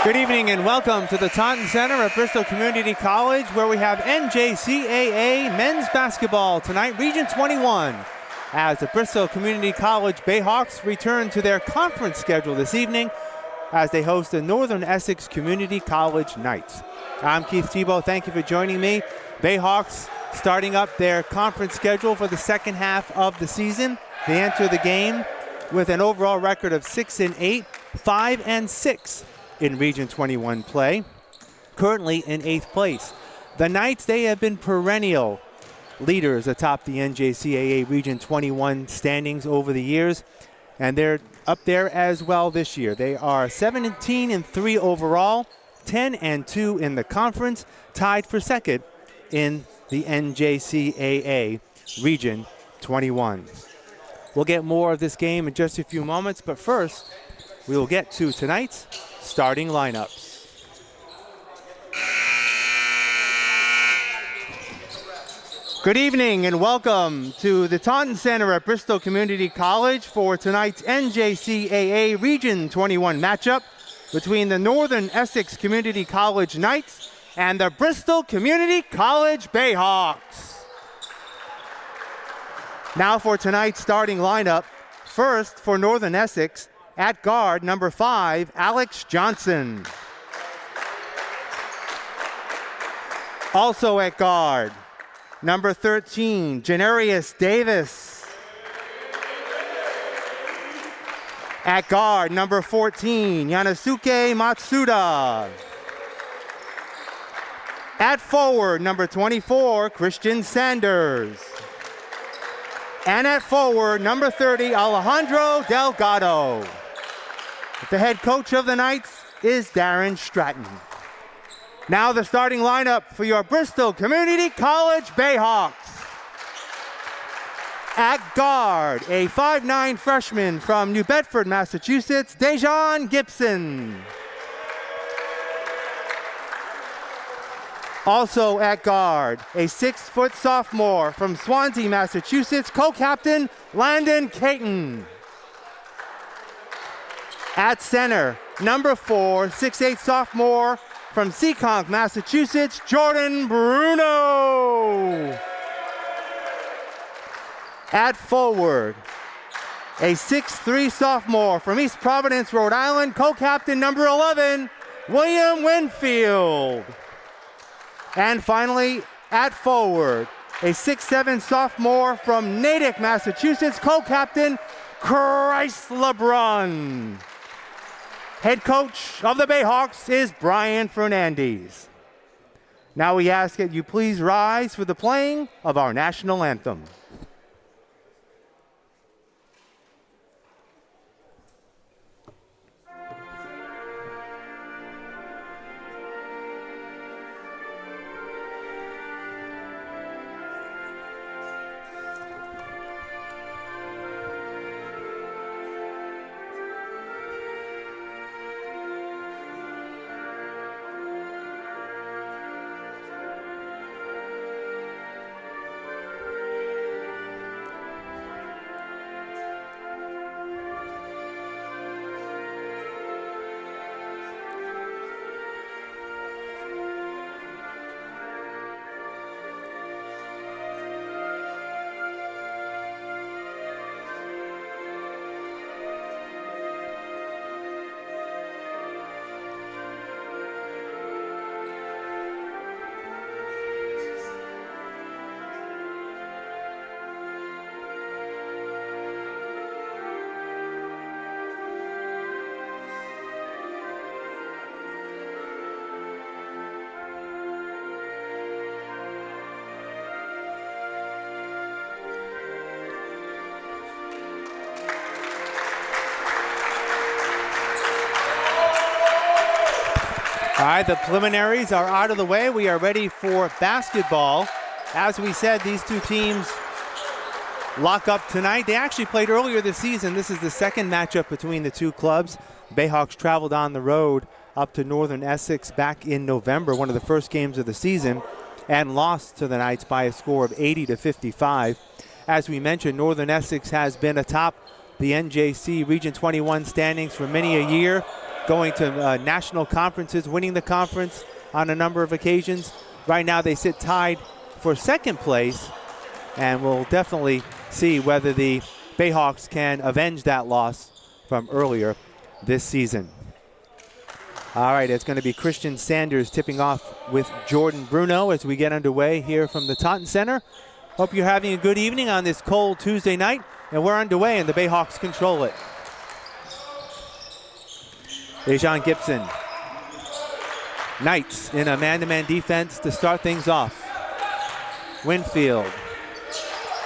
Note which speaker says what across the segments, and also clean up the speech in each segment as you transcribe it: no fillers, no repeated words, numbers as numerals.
Speaker 1: Good evening and welcome to the Taunton Center at Bristol Community College, where we have NJCAA men's basketball tonight, Region 21, as the Bristol Community College Bayhawks return to their conference schedule this evening as they host the Northern Essex Community College Knights. I'm Keith Tebow. Thank you for joining me. Bayhawks starting up their conference schedule for the second half of the season. They enter the game with an overall record of 6-8, 5-6. In Region 21 play, currently in 8th place. The Knights, they have been perennial leaders atop the NJCAA Region 21 standings over the years, and they're up there as well this year. They are 17-3 overall, 10-2 in the conference, tied for second in the NJCAA Region 21. We'll get more of this game in just a few moments, but first, we will get to tonight's starting lineups. Good evening and welcome to the Taunton Center at Bristol Community College for tonight's NJCAA Region 21 matchup between the Northern Essex Community College Knights and the Bristol Community College Bayhawks. Now for tonight's starting lineup. First for Northern Essex, at guard, number 5, Alex Johnson. Also at guard, number 13, Janarius Davis. At guard, number 14, Yanosuke Matsuda. At forward, number 24, Christian Sanders. And at forward, number 30, Alejandro Delgado. The head coach of the Knights is Darren Stratton. Now the starting lineup for your Bristol Community College Bayhawks. At guard, a 5'9" freshman from New Bedford, Massachusetts, Dejan Gibson. Also at guard, a 6-foot sophomore from Swansea, Massachusetts, co-captain Landon Caton. At center, number 4, 6'8" sophomore from Seekonk, Massachusetts, Jordan Bruno. At forward, a 6'3" sophomore from East Providence, Rhode Island, co-captain number 11, William Winfield. And finally, at forward, a 6'7" sophomore from Natick, Massachusetts, co-captain Chris LeBrun. Head coach of the Bayhawks is Brian Fernandez. Now we ask that you please rise for the playing of our national anthem. All right, the preliminaries are out of the way. We are ready for basketball. As we said, these two teams lock up tonight. They actually played earlier this season. This is the second matchup between the two clubs. Bayhawks traveled on the road up to Northern Essex back in November, one of the first games of the season, and lost to the Knights by a score of 80-55. As we mentioned, Northern Essex has been atop the NJC Region 21 standings for many a year. going to national conferences, winning the conference on a number of occasions. Right now they sit tied for second place, and we'll definitely see whether the Bayhawks can avenge that loss from earlier this season. All right, it's going to be Christian Sanders tipping off with Jordan Bruno as we get underway here from the Taunton Center. Hope you're having a good evening on this cold Tuesday night, and we're underway, and the Bayhawks control it. Dejon Gibson. Knights in a man-to-man defense to start things off. Winfield.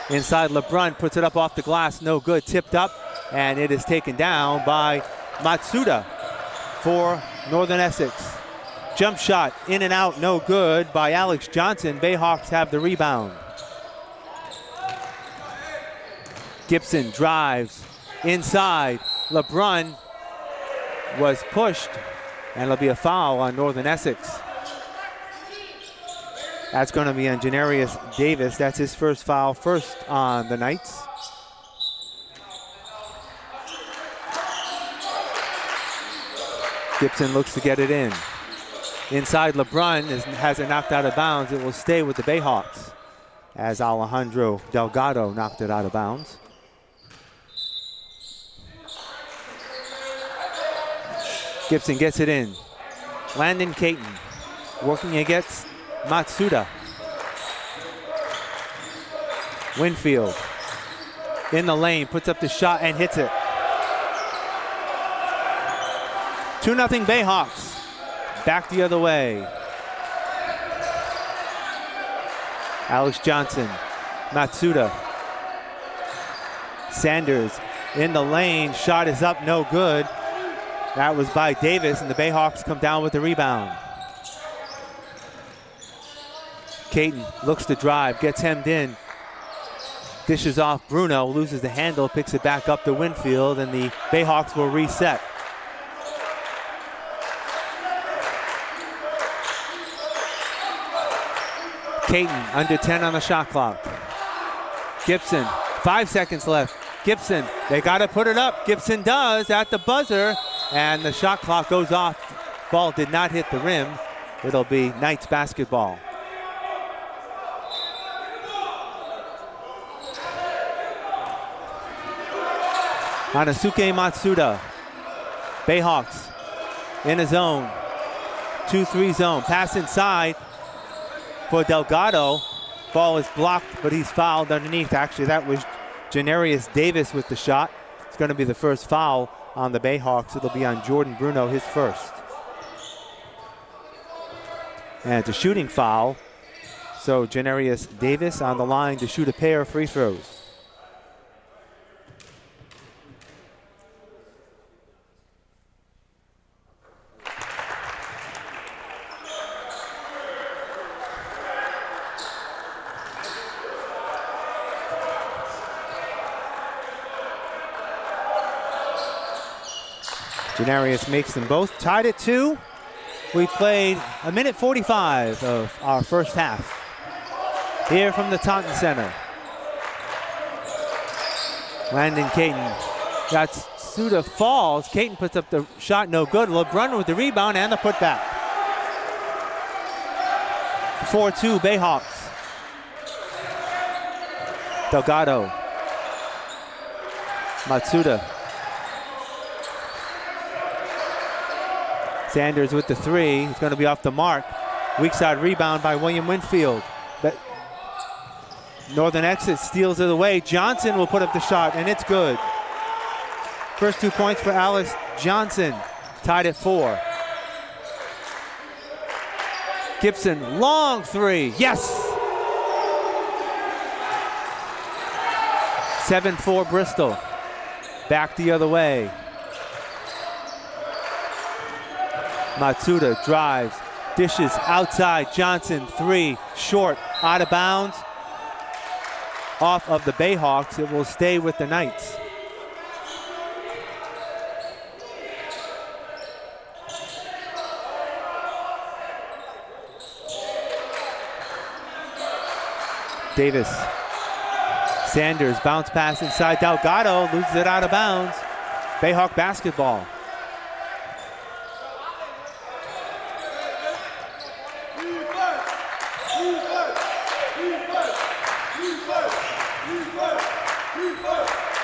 Speaker 1: Inside, LeBrun puts it up off the glass, no good, tipped up, and it is taken down by Matsuda for Northern Essex. Jump shot, in and out, no good by Alex Johnson. Bayhawks have the rebound. Gibson drives inside. LeBrun was pushed, and it'll be a foul on Northern Essex. That's going to be on Janarius Davis. That's his first foul, first on the Knights. Gibson looks to get it in. Inside, LeBrun has it knocked out of bounds. It will stay with the Bayhawks as Alejandro Delgado knocked it out of bounds. Gibson gets it in. Landon Caton working against Matsuda. Winfield in the lane, puts up the shot and hits it. 2-0 Bayhawks. Back the other way. Alex Johnson, Matsuda. Sanders in the lane, shot is up, no good. That was by Davis, and the Bayhawks come down with the rebound. Caton looks to drive, gets hemmed in. Dishes off Bruno, loses the handle, picks it back up to Winfield, and the Bayhawks will reset. Caton under 10 on the shot clock. Gibson, 5 seconds left. Gibson, they gotta put it up. Gibson does at the buzzer, and the shot clock goes off. Ball did not hit the rim. It'll be Knights basketball. Hanasuke Matsuda. Bayhawks in a zone. 2-3 zone. Pass inside for Delgado. Ball is blocked, but he's fouled underneath. Actually, that was Janarius Davis with the shot. It's going to be the first foul on the Bayhawks. It'll be on Jordan Bruno, his first. And it's a shooting foul. So Janarius Davis on the line to shoot a pair of free throws. Janarius makes them both. Tied at 2. We played a minute 45 of our first half here from the Taunton Center. Landon Caton. Matsuda falls. Caton puts up the shot, no good. LeBrun with the rebound and the putback. 4-2 Bayhawks. Delgado. Matsuda. Sanders with the 3. It's going to be off the mark. Weak side rebound by William Winfield. But Northern Essex steals it away. Johnson will put up the shot, and it's good. First 2 points for Alex Johnson. Tied at 4. Gibson, long 3. Yes! 7-4 Bristol. Back the other way. Matsuda drives, dishes outside. Johnson, 3, short, out of bounds. Off of the Bayhawks. It will stay with the Knights. Davis. Sanders, bounce pass inside. Delgado loses it out of bounds. Bayhawk basketball.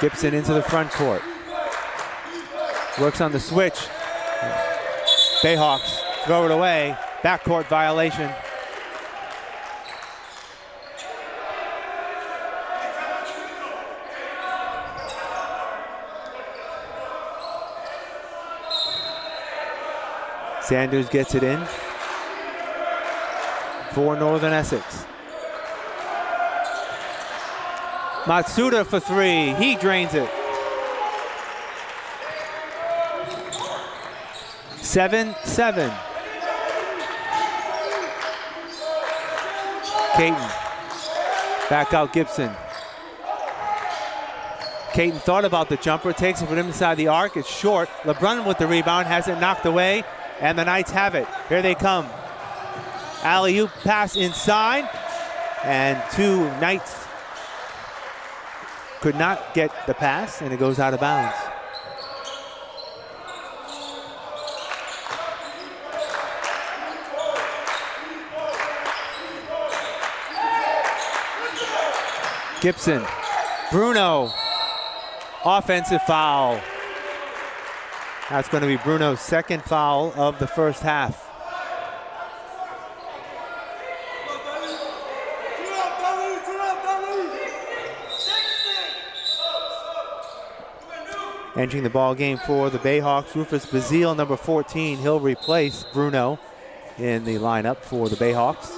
Speaker 1: Gibson into the front court. Works on the switch. Bayhawks throw it away. Backcourt violation. Sanders gets it in for Northern Essex. Matsuda for three. He drains it. 7-7. Caton. Back out Gibson. Caton thought about the jumper. Takes it from inside the arc. It's short. LeBrun with the rebound. Has it knocked away. And the Knights have it. Here they come. Alley-oop pass inside. And two Knights could not get the pass, and it goes out of bounds. Gibson. Bruno. Offensive foul. That's going to be Bruno's second foul of the first half. Entering the ball game for the Bayhawks, Rufus Bazile, number 14. He'll replace Bruno in the lineup for the Bayhawks.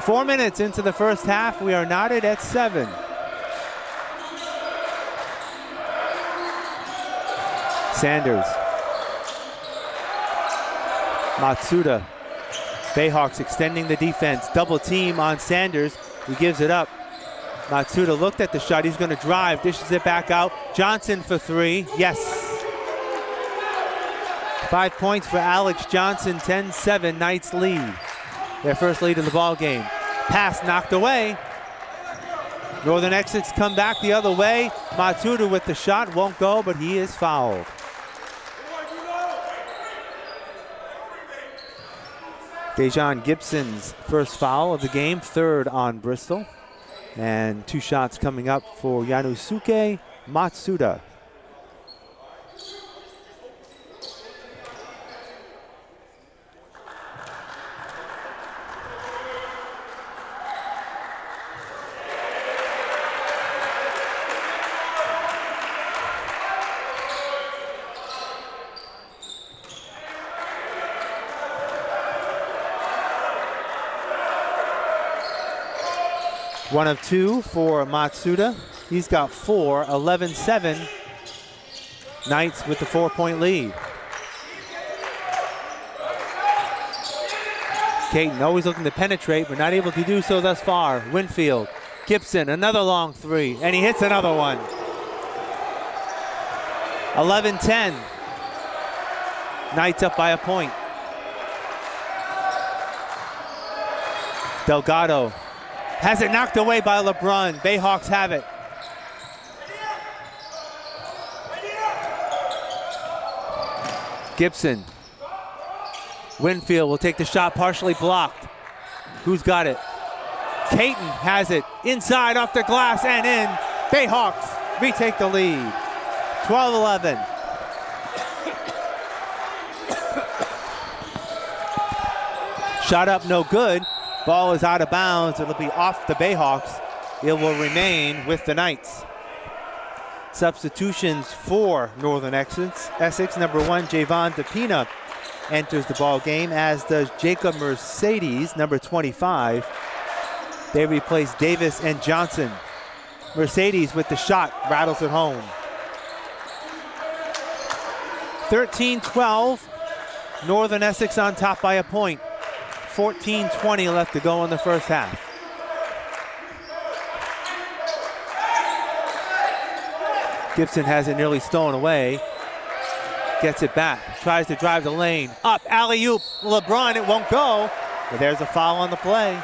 Speaker 1: 4 minutes into the first half. We are knotted at 7. Sanders. Matsuda. Bayhawks extending the defense. Double team on Sanders. He gives it up. Matsuda looked at the shot. He's going to drive. Dishes it back out. Johnson for three. Yes. 5 points for Alex Johnson. 10-7. Knights lead. Their first lead of the ball game. Pass knocked away. Northern Essex come back the other way. Matsuda with the shot. Won't go, but he is fouled. Dejan Gibson's first foul of the game. Third on Bristol. And 2 shots coming up for Yanusuke Matsuda. One of 2 for Matsuda. He's got 4, 11-7. Knights with the 4-point lead. Caton always looking to penetrate, but not able to do so thus far. Winfield, Gibson, another long 3, and he hits another one. 11-10. Knights up by a point. Delgado has it knocked away by LeBrun. Bayhawks have it. Gibson. Winfield will take the shot, partially blocked. Who's got it? Caton has it inside off the glass and in. Bayhawks retake the lead. 12-11. Shot up, no good. Ball is out of bounds. It'll be off the Bayhawks. It will remain with the Knights. Substitutions for Northern Essex. Number 1, Javon DePina enters the ball game, as does Jacob Mercedes, number 25. They replace Davis and Johnson. Mercedes with the shot, rattles it home. 13-12. Northern Essex on top by a point. 14-20 left to go in the first half. Gibson has it nearly stolen away. Gets it back, tries to drive the lane. Up, alley-oop, LeBrun, it won't go. But there's a foul on the play.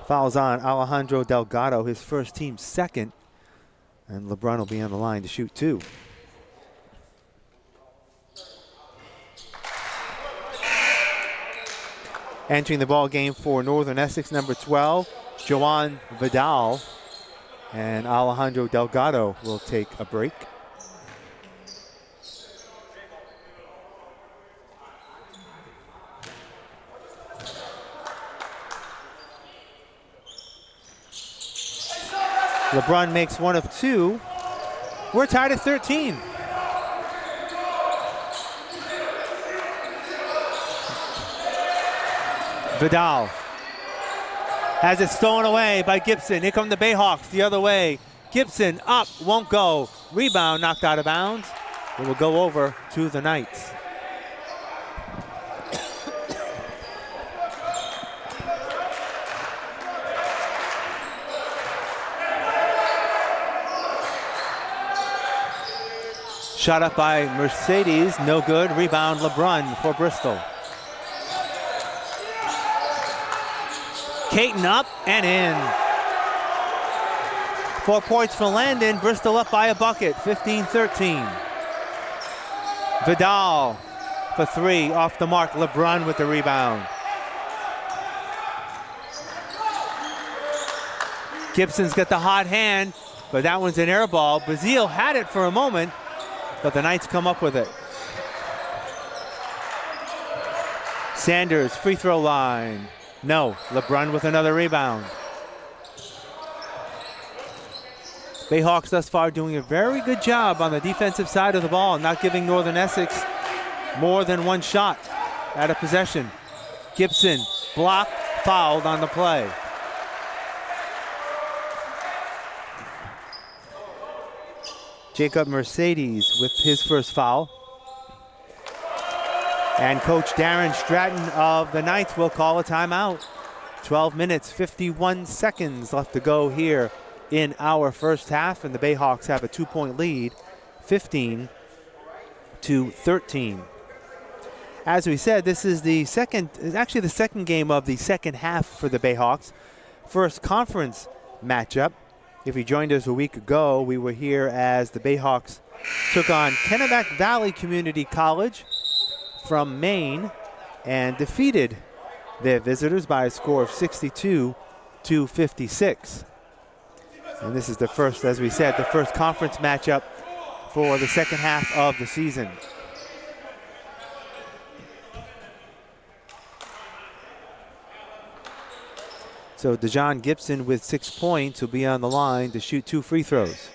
Speaker 1: Fouls on Alejandro Delgado, his first team second. And LeBrun will be on the line to shoot 2. Entering the ball game for Northern Essex, number 12, Joan Vidal, and Alejandro Delgado will take a break. LeBrun makes one of two. We're tied at 13. Vidal has it stolen away by Gibson. Here come the Bayhawks the other way. Gibson up, won't go. Rebound knocked out of bounds. It will go over to the Knights. Shot up by Mercedes, no good. Rebound LeBrun for Bristol. Caton up and in. 4 points for Landon. Bristol up by a bucket, 15-13. Vidal for three, off the mark. LeBrun with the rebound. Gibson's got the hot hand, but that one's an air ball. Bazile had it for a moment, but the Knights come up with it. Sanders, free throw line. No, LeBrun with another rebound. Bayhawks thus far doing a very good job on the defensive side of the ball, not giving Northern Essex more than one shot at a possession. Gibson blocked, fouled on the play. Jacob Mercedes with his first foul. And Coach Darren Stratton of the Knights will call a timeout. 12 minutes, 51 seconds left to go here in our first half, and the Bayhawks have a 2-point lead, 15-13. As we said, this is the second game of the second half for the Bayhawks. First conference matchup. If you joined us a week ago, we were here as the Bayhawks took on Kennebec Valley Community College from Maine and defeated their visitors by a score of 62-56. And this is the first, as we said, the first conference matchup for the second half of the season. So DeJohn Gibson with 6 points will be on the line to shoot 2 free throws.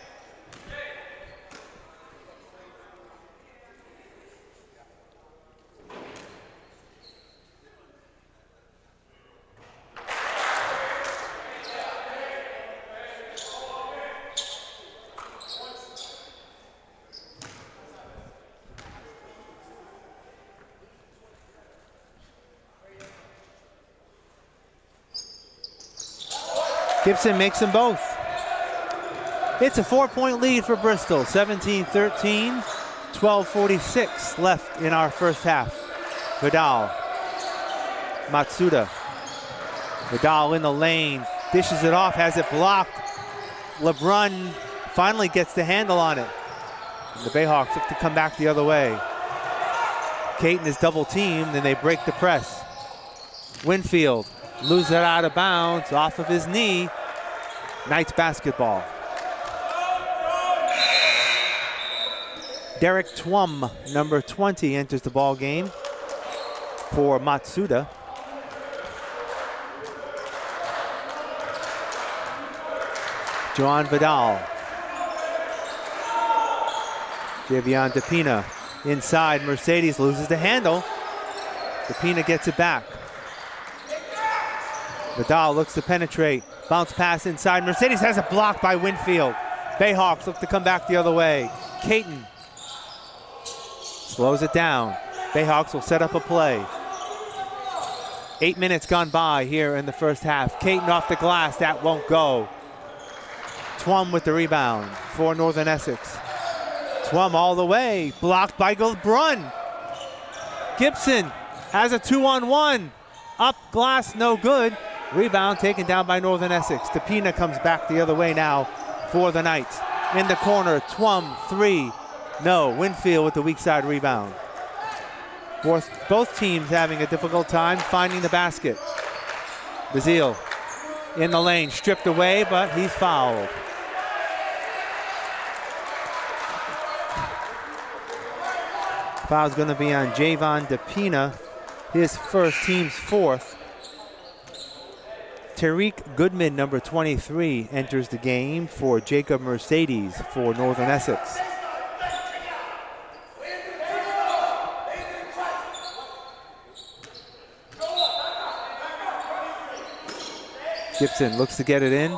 Speaker 1: Gibson makes them both. It's a 4-point lead for Bristol, 17-13, 12:46 left in our first half. Vidal, Matsuda. Vidal in the lane, dishes it off, has it blocked. LeBrun finally gets the handle on it. And the Bayhawks have to come back the other way. Caton is double teamed, and they break the press. Winfield loses it out of bounds, off of his knee. Knights basketball. Derek Twum, number 20, enters the ball game for Matsuda. Joan Vidal. Javion DePina inside. Mercedes loses the handle. DePina gets it back. Vidal looks to penetrate. Bounce pass inside. Mercedes has it blocked by Winfield. Bayhawks look to come back the other way. Caton slows it down. Bayhawks will set up a play. 8 minutes gone by here in the first half. Caton off the glass. That won't go. Twum with the rebound for Northern Essex. Twum all the way. Blocked by LeBrun. Gibson has a 2-on-1. Up glass, no good. Rebound taken down by Northern Essex. DePina comes back the other way now for the Knights. In the corner, Twum, 3. No, Winfield with the weak side rebound. Both teams having a difficult time finding the basket. Bazile in the lane, stripped away, but he's fouled. Foul's going to be on Javon DePina, his first, team's fourth. Tariq Goodman, number 23, enters the game for Jacob Mercedes for Northern Essex. Gibson looks to get it in.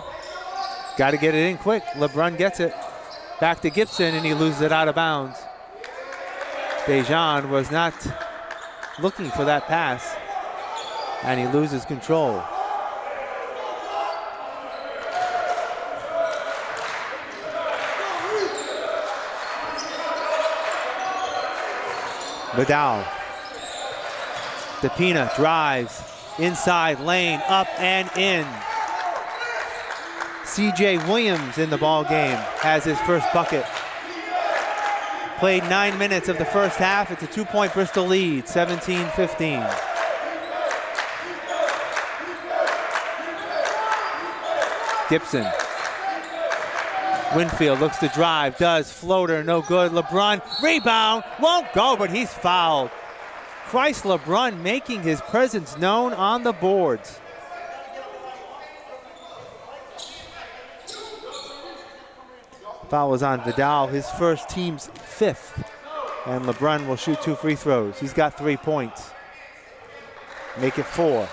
Speaker 1: Got to get it in quick. LeBrun gets it. Back to Gibson, and he loses it out of bounds. Dejan was not looking for that pass, and he loses control. Vidal. DePina drives inside lane, up and in. CJ Williams in the ball game has his first bucket. Played 9 minutes of the first half. It's a 2-point Bristol lead, 17-15. Gibson. Winfield looks to drive, does, floater, no good. LeBrun, rebound, won't go, but he's fouled. Christ LeBrun making his presence known on the boards. Foul was on Vidal, his first, team's fifth. And LeBrun will shoot 2 free throws. He's got 3 points. Make it 4.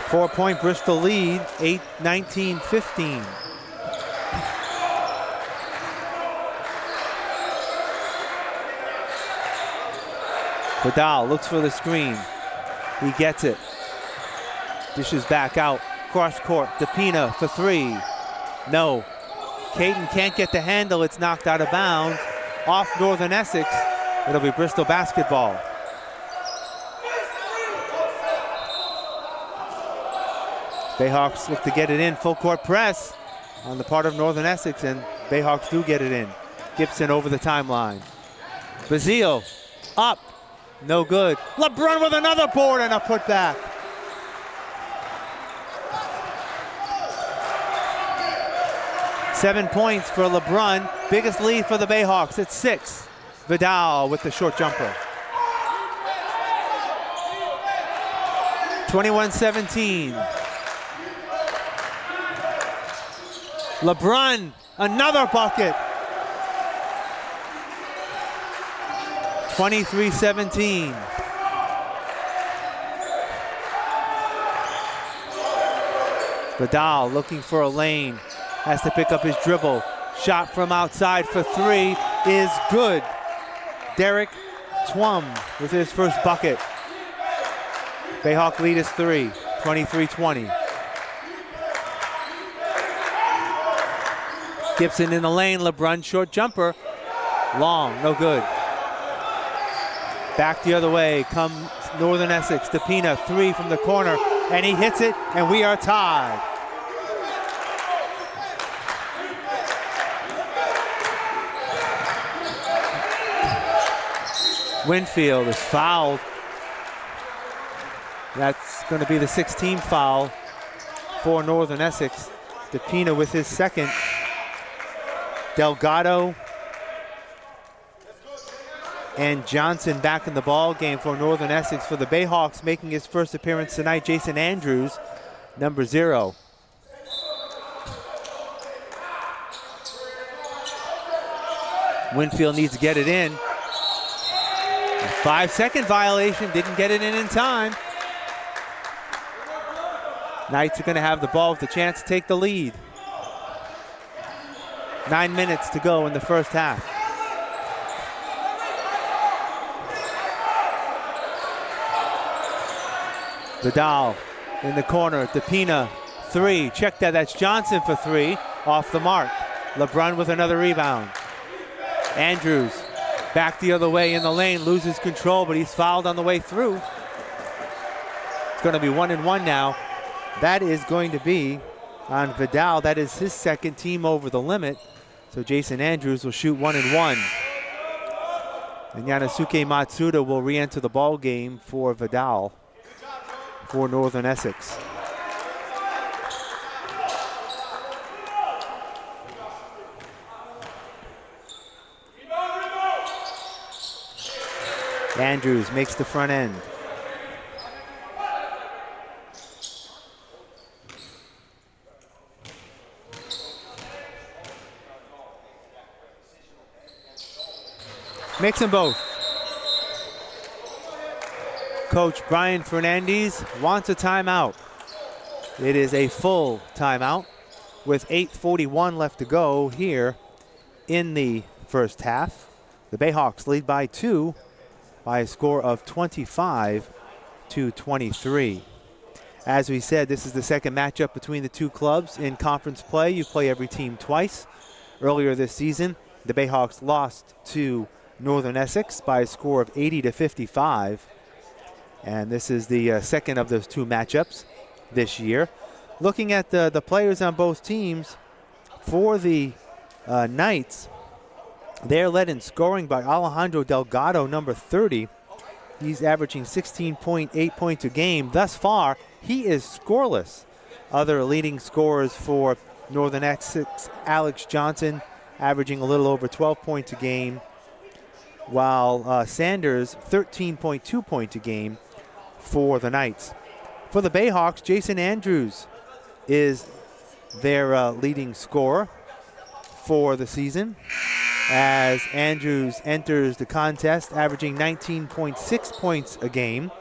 Speaker 1: Four-point Bristol lead, 19-15. Vidal looks for the screen. He gets it. Dishes back out. Cross court. DePina for 3. No. Caden can't get the handle. It's knocked out of bounds. Off Northern Essex. It'll be Bristol basketball. Bayhawks look to get it in. Full court press on the part of Northern Essex, and Bayhawks do get it in. Gibson over the timeline. Bazile up. No good. LeBrun with another board and a putback. Seven points for LeBrun. Biggest lead for the Bayhawks at 6. Vidal with the short jumper. 21-17. LeBrun, another bucket. 23-17. Vidal looking for a lane. Has to pick up his dribble. Shot from outside for 3 is good. Derek Twum with his first bucket. Bayhawk lead is 3, 23-20. Gibson in the lane, LeBrun short jumper. Long, no good. Back the other way comes Northern Essex. DePina, 3 from the corner, and he hits it, and we are tied. Winfield is fouled. That's going to be the 16th foul for Northern Essex. DePina with his second. Delgado and Johnson back in the ball game for Northern Essex. For the Bayhawks, making his first appearance tonight, Jason Andrews, number 0. Winfield needs to get it in. 5-second violation, didn't get it in time. Knights are going to have the ball with the chance to take the lead. 9 minutes to go in the first half. Vidal in the corner. DePina, 3. Check that. That's Johnson for 3. Off the mark. LeBrun with another rebound. Andrews back the other way in the lane. Loses control, but he's fouled on the way through. It's going to be 1-1 now. That is going to be on Vidal. That is his second team over the limit. So Jason Andrews will shoot 1-1. And Yanosuke Matsuda will re-enter the ball game for Vidal for Northern Essex. Andrews makes the front end. Makes them both. Coach Brian Fernandez wants a timeout. It is a full timeout with 8:41 left to go here in the first half. The Bayhawks lead by 2 by a score of 25-23. As we said, this is the second matchup between the two clubs in conference play. You play every team twice. Earlier this season, the Bayhawks lost to Northern Essex by a score of 80-55. And this is the second of those two matchups this year. Looking at the players on both teams, for the Knights, they're led in scoring by Alejandro Delgado, number 30. He's averaging 16.8 points a game. Thus far, he is scoreless. Other leading scorers for Northern Essex, Alex Johnson, averaging a little over 12 points a game, while Sanders, 13.2 points a game for the Knights. For the Bayhawks, Jason Andrews is their leading scorer for the season, as Andrews enters the contest averaging 19.6 points a game.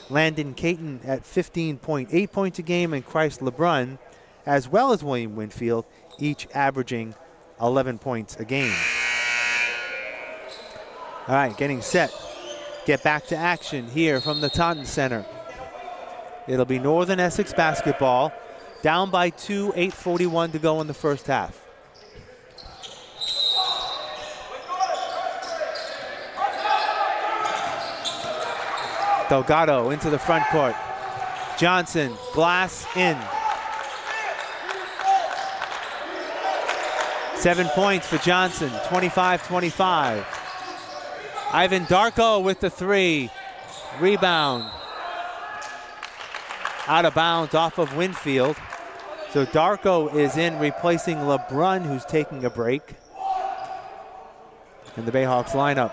Speaker 1: Landon Caton at 15.8 points a game, and Christ LeBrun, as well as William Winfield, each averaging 11 points a game. All right, getting set. Get back to action here from the Taunton Center. It'll be Northern Essex basketball, down by 2, 8:41 to go in the first half. Delgado into the front court. Johnson, glass in. 7 points for Johnson, 25-25. Ivan Darko with the three. Rebound. Out of bounds off of Winfield. So Darko is in, replacing LeBrun, who's taking a break. And the Bayhawks lineup.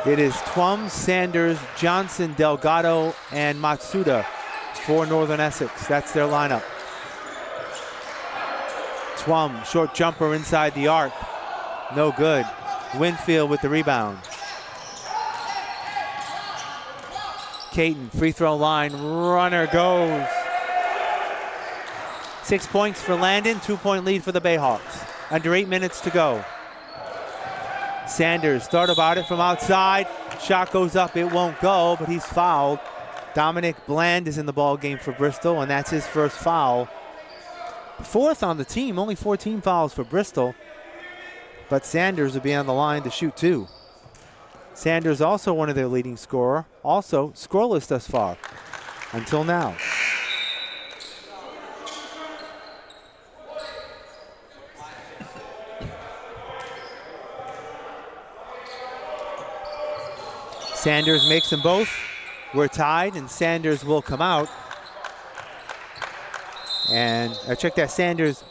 Speaker 1: It is Twum, Sanders, Johnson, Delgado, and Matsuda for Northern Essex. That's their lineup. Twum, short jumper inside the arc. No good. Winfield with the rebound. Caton, free throw line, runner goes. 6 points for Landon, 2-point lead for the Bayhawks. Under 8 minutes to go. Sanders thought about it from outside. Shot goes up, it won't go, but he's fouled. Dominic Bland is in the ball game for Bristol, and that's his first foul. Fourth on the team, only 14 fouls for Bristol. But Sanders will be on the line to shoot 2. Sanders also one of their leading scorer, also scoreless thus far, until now. Sanders makes them both. We're tied, and Sanders will come out. And I checked that. Sanders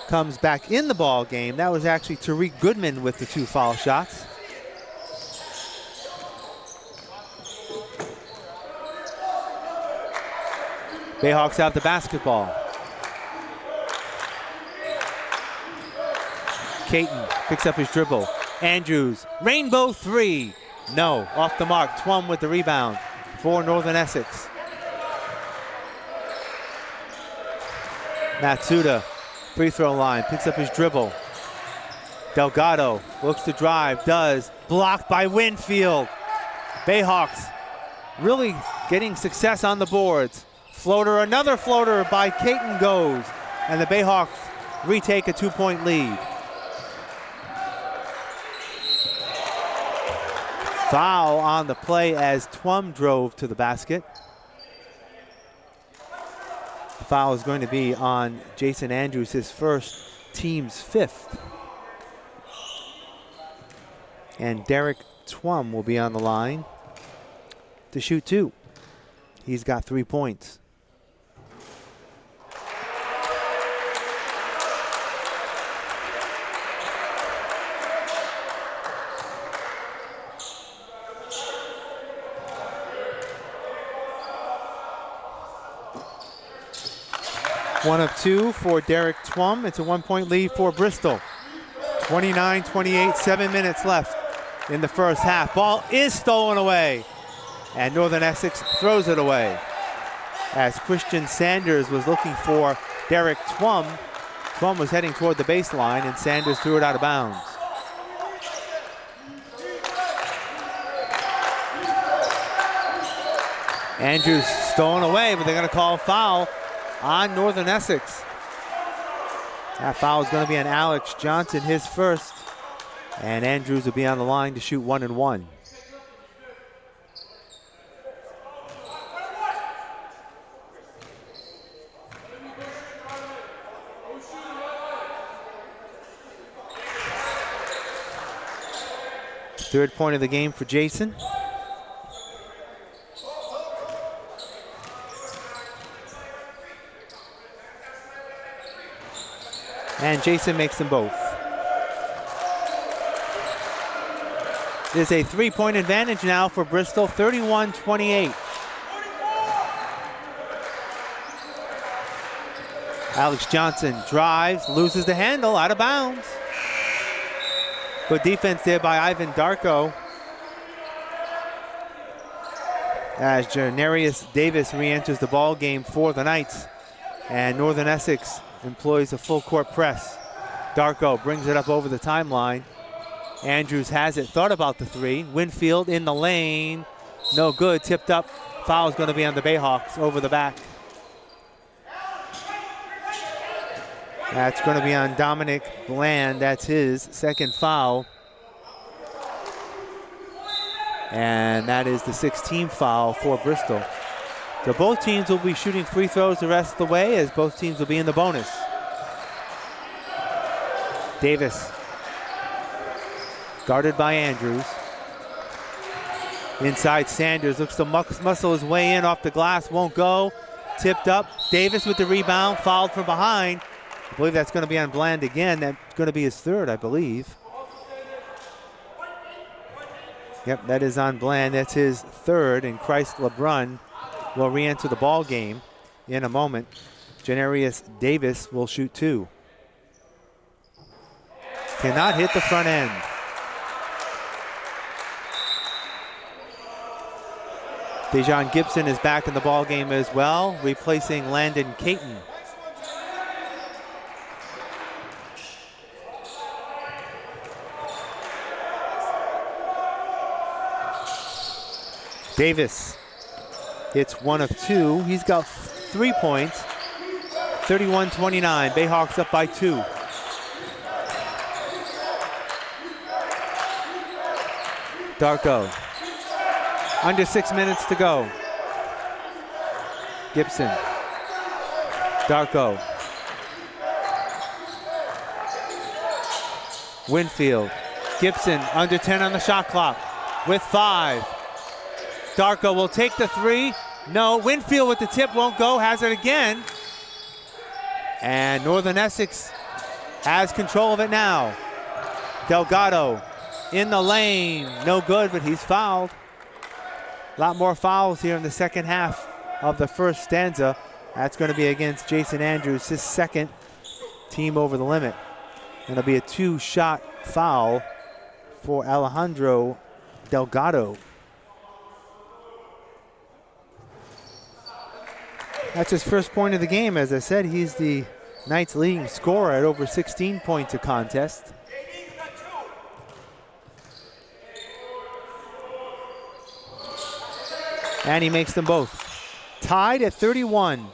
Speaker 1: comes back in the ball game. That was actually Tariq Goodman with the 2 foul shots. Bayhawks have the basketball. Caton picks up his dribble. Andrews, rainbow 3. No, off the mark. Twum with the rebound for Northern Essex. Matsuda, free throw line, picks up his dribble. Delgado looks to drive, does. Blocked by Winfield. Bayhawks really getting success on the boards. Floater, another floater by Caton goes, and the Bayhawks retake a 2-point lead. Foul on the play as Twum drove to the basket. The foul is going to be on Jason Andrews, his first, team's 5th. And Derek Twum will be on the line to shoot 2. He's got 3 points. One of 2 for Derek Twum. It's a 1-point lead for Bristol. 29-28, 7 minutes left in the first half. Ball is stolen away, and Northern Essex throws it away. As Christian Sanders was looking for Derek Twum, Twum was heading toward the baseline, and Sanders threw it out of bounds. Andrews stolen away, but they're going to call a foul on Northern Essex. That foul is going to be on Alex Johnson, his first. And Andrews will be on the line to shoot 1 and 1. Third point of the game for Jason. And Jason makes them both. There's a 3-point advantage now for Bristol, 31-28. Alex Johnson drives, loses the handle, out of bounds. Good defense there by Ivan Darko. As Janarius Davis re-enters the ball game for the Knights. And Northern Essex employs a full court press. Darko brings it up over the timeline. Andrews has it, thought about the 3. Winfield in the lane, no good, tipped up. Foul is going to be on the Bayhawks over the back. That's going to be on Dominic Bland. That's his second foul. And that is the 16th foul for Bristol. So both teams will be shooting free throws the rest of the way, as both teams will be in the bonus. Davis, guarded by Andrews. Inside, Sanders looks to muscle his way in off the glass, won't go. Tipped up, Davis with the rebound, fouled from behind. I believe that's going to be on Bland again. That's going to be his 3rd, I believe. Yep, that is on Bland. That's his 3rd, and Christ LeBrun will re-enter the ball game in a moment. Janarius Davis will shoot 2. Cannot hit the front end. Dejon Gibson is back in the ball game as well, replacing Landon Caton. Davis hits 1 of 2. He's got 3 points. 31-29. Bayhawks up by 2. Darko. Under 6 minutes to go. Gibson. Darko. Winfield. Gibson under 10 on the shot clock with 5. Darko will take the 3. No, Winfield with the tip, won't go, has it again. And Northern Essex has control of it now. Delgado in the lane, no good, but he's fouled. A lot more fouls here in the second half of the first stanza. That's going to be against Jason Andrews, his 2nd, team over the limit. And it'll be a 2-shot foul for Alejandro Delgado. That's his first point of the game. As I said, he's the Knights' leading scorer at over 16 points a contest. And he makes them both. Tied at 31.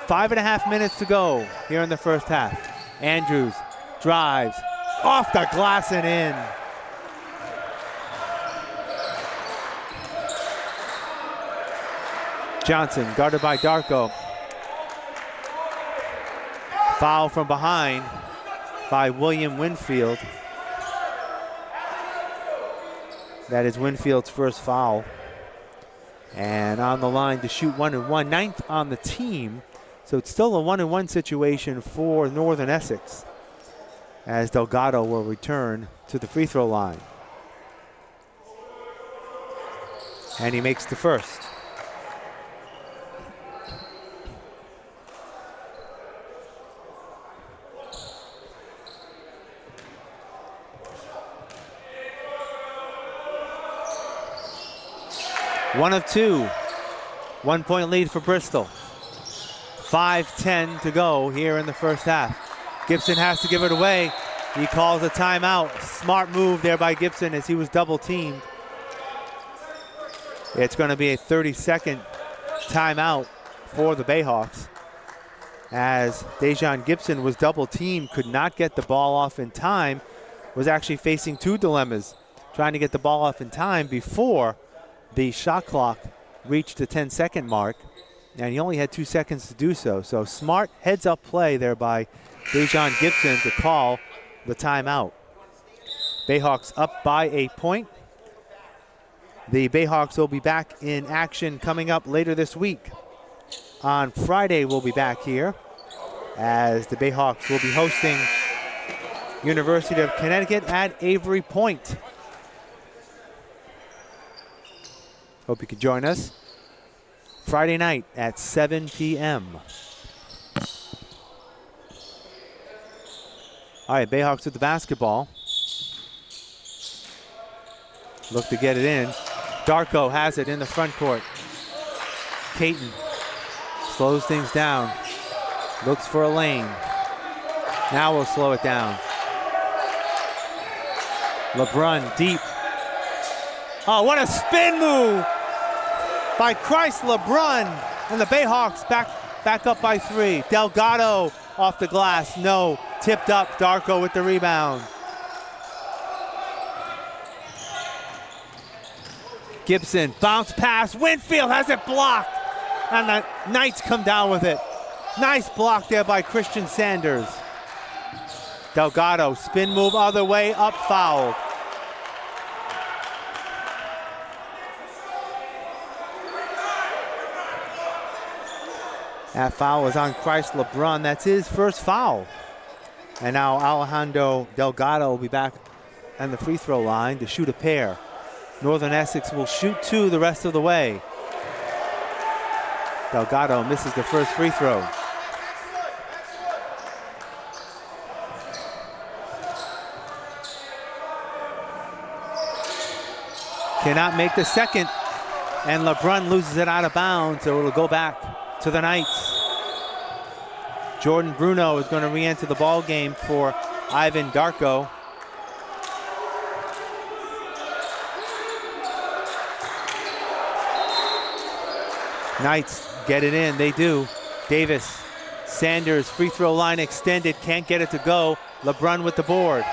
Speaker 1: 5.5 minutes to go here in the first half. Andrews drives off the glass and in. Johnson guarded by Darko. Foul from behind by William Winfield. That is Winfield's first foul. And on the line to shoot 1-1, ninth on the team. So it's still a 1-1 situation for Northern Essex, as Delgado will return to the free throw line. And he makes the first. One of two. 1 point lead for Bristol. 5:10 to go here in the first half. Gibson has to give it away. He calls a timeout. Smart move there by Gibson as he was double teamed. It's going to be a 30-second timeout for the Bayhawks, as Dejon Gibson was double teamed, could not get the ball off in time, was actually facing two dilemmas, trying to get the ball off in time before the shot clock reached the 10-second mark, and he only had 2 seconds to do so. So smart heads-up play there by Dejon Gibson to call the timeout. Bayhawks up by a point. The Bayhawks will be back in action coming up later this week. On Friday, we'll be back here as the Bayhawks will be hosting University of Connecticut at Avery Point. Hope you could join us Friday night at 7 p.m. All right, Bayhawks with the basketball. Look to get it in. Darko has it in the front court. Caton slows things down. Looks for a lane. Now we'll slow it down. LeBrun deep. Oh, what a spin move by Christ LeBrun. And the Bayhawks back up by 3. Delgado off the glass. No. Tipped up. Darko with the rebound. Gibson, bounce pass. Winfield has it blocked. And the Knights come down with it. Nice block there by Christian Sanders. Delgado, spin move other way, up fouled. That foul is on Christ LeBrun. That's his first foul. And now Alejandro Delgado will be back on the free throw line to shoot a pair. Northern Essex will shoot 2 the rest of the way. Delgado misses the first free throw. Cannot make the second, and LeBrun loses it out of bounds, so it'll go back to the Knights. Jordan Bruno is going to re-enter the ball game for Ivan Darko. Knights get it in, they do. Davis, Sanders, free throw line extended, can't get it to go. LeBrun with the board.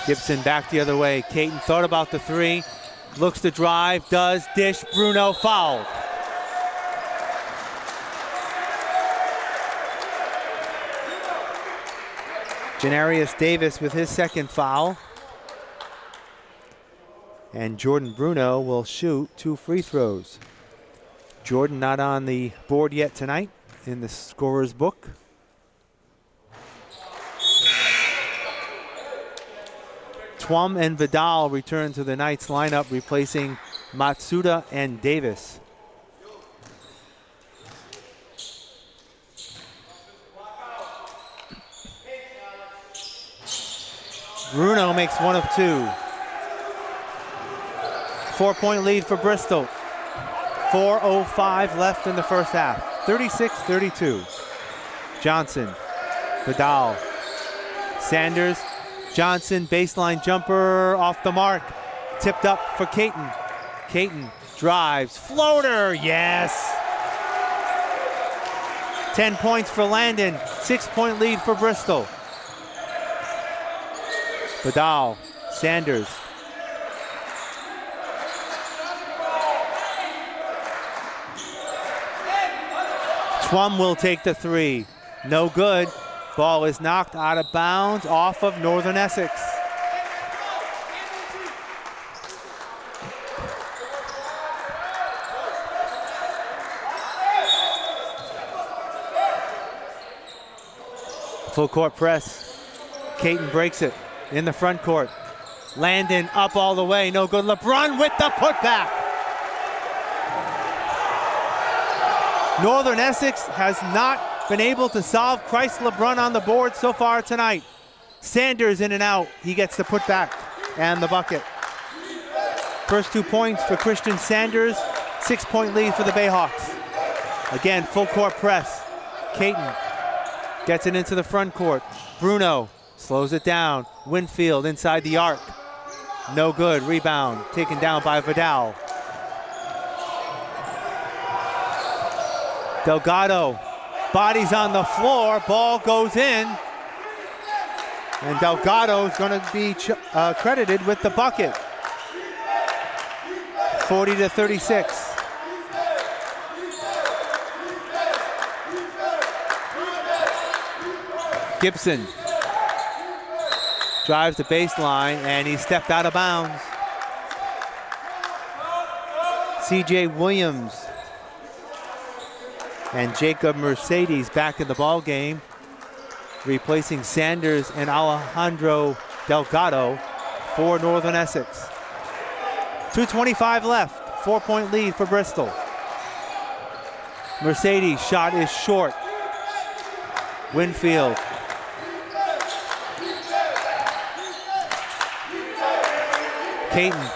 Speaker 1: Gibson back the other way. Caton thought about the 3, looks to drive, does, dish, Bruno fouled. Janarius Davis with his second foul. And Jordan Bruno will shoot 2 free throws. Jordan not on the board yet tonight in the scorer's book. Twum and Vidal return to the Knights lineup, replacing Matsuda and Davis. Bruno makes 1 of 2. 4-point lead for Bristol. 4:05 left in the first half. 36-32. Johnson, Vidal, Sanders, Johnson, baseline jumper off the mark. Tipped up for Caton. Caton drives, floater, yes! 10 points for Landon, 6-point lead for Bristol. Vidal, Sanders. Twum will take the three. No good. Ball is knocked out of bounds off of Northern Essex. Full court press. Caton breaks it in the front court. Landon up all the way, no good. LeBrun with the putback. Northern Essex has not been able to solve Christ LeBrun on the board so far tonight. Sanders in and out. He gets the putback and the bucket. First 2 points for Christian Sanders. 6-point lead for the Bayhawks. Again, full court press. Caton gets it into the front court. Bruno slows it down. Winfield inside the arc. No good. Rebound taken down by Vidal. Delgado. Bodies on the floor. Ball goes in. And Delgado is going to be credited with the bucket. 40-36. Gibson drives the baseline and he stepped out of bounds. CJ Williams and Jacob Mercedes back in the ball game, replacing Sanders and Alejandro Delgado for Northern Essex. 2:25 left, 4-point lead for Bristol. Mercedes' shot is short. Winfield. Caton.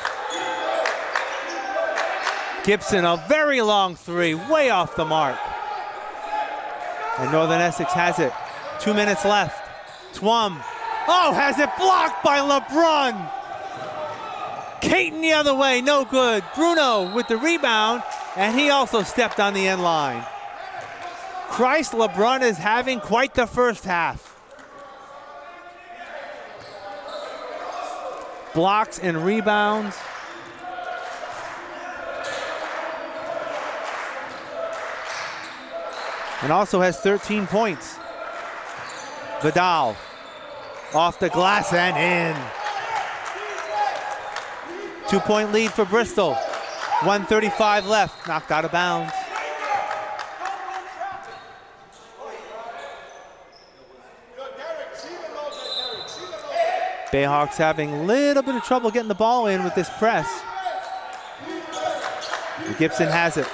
Speaker 1: Gibson, a very long three, way off the mark. And Northern Essex has it. 2 minutes left. Twum, oh, has it blocked by LeBrun. Caton the other way, no good. Bruno with the rebound, and he also stepped on the end line. Christ LeBrun is having quite the first half. Blocks and rebounds. And also has 13 points. Vidal off the glass and in. 2-point lead for Bristol. 1:35 left, knocked out of bounds. Bayhawks having a little bit of trouble getting the ball in with this press. Gibson has it.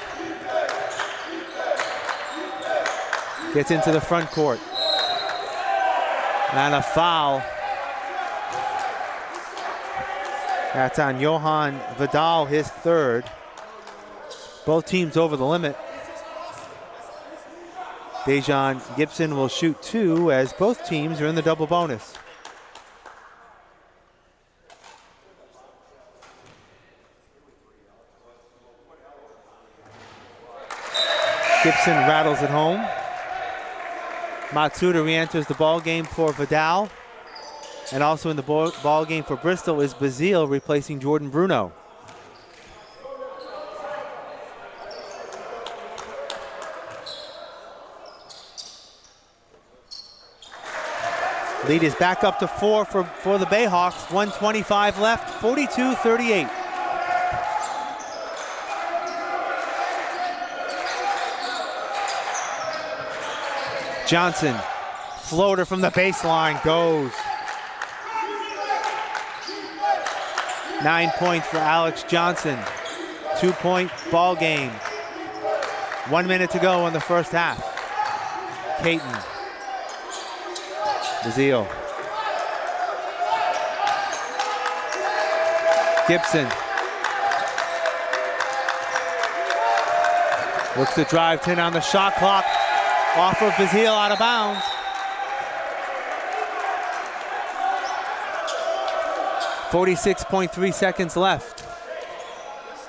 Speaker 1: Gets into the front court. And a foul. That's on Johan Vidal, his third. Both teams over the limit. Dejan Gibson will shoot two as both teams are in the double bonus. Gibson rattles it home. Matsuda re-enters the ball game for Vidal. And also in the ball game for Bristol is Bazile replacing Jordan Bruno. Lead is back up to 4 for the Bayhawks. 1:25 left, 42-38. Johnson, floater from the baseline, goes. 9 points for Alex Johnson. 2-point ball game. 1 minute to go in the first half. Caton. Bazile. Gibson. Looks to drive 10 on the shot clock. Off of Bazile, out of bounds. .3 seconds left.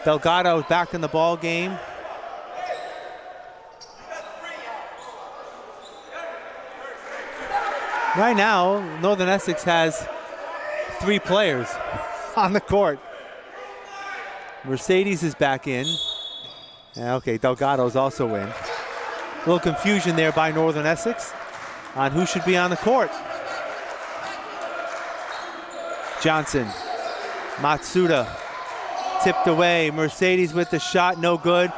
Speaker 1: Delgado back in the ball game. Right now, Northern Essex has 3 players on the court. Mercedes is back in. Okay, Delgado's also in. little confusion there by Northern Essex on who should be on the court. Johnson, Matsuda, tipped away. Mercedes with the shot, no good.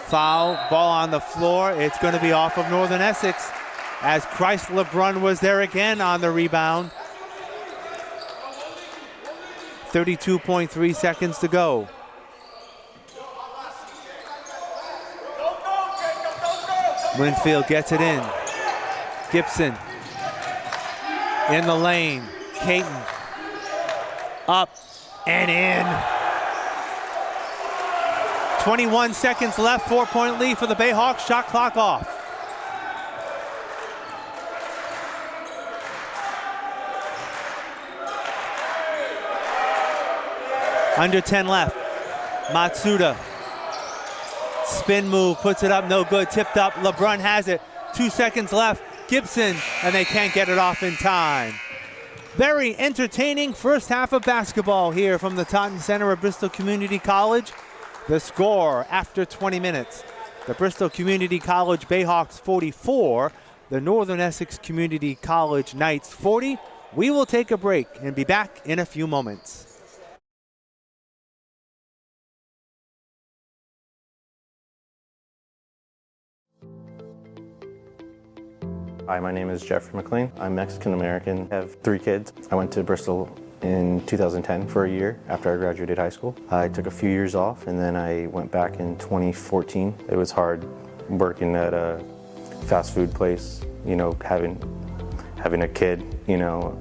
Speaker 1: Foul, ball on the floor. It's going to be off of Northern Essex as Christ LeBrun was there again on the rebound. 32.3 seconds to go. Winfield gets it in. Gibson in the lane. Caton up and in. 21 seconds left, 4-point lead for the Bayhawks, shot clock off. Under 10 left, Matsuda. Spin move, puts it up, no good, tipped up, LeBrun has it. 2 seconds left, Gibson, and they can't get it off in time. Very entertaining first half of basketball here from the Taunton Center of Bristol Community College. The score after 20 minutes, the Bristol Community College Bayhawks 44, the Northern Essex Community College Knights 40. We will take a break and be back in a few moments.
Speaker 2: Hi, my name is Jeffrey McLean. I'm Mexican-American. I have 3 kids. I went to Bristol in 2010 for a year after I graduated high school. I took a few years off and then I went back in 2014. It was hard working at a fast food place, you know, having a kid, you know,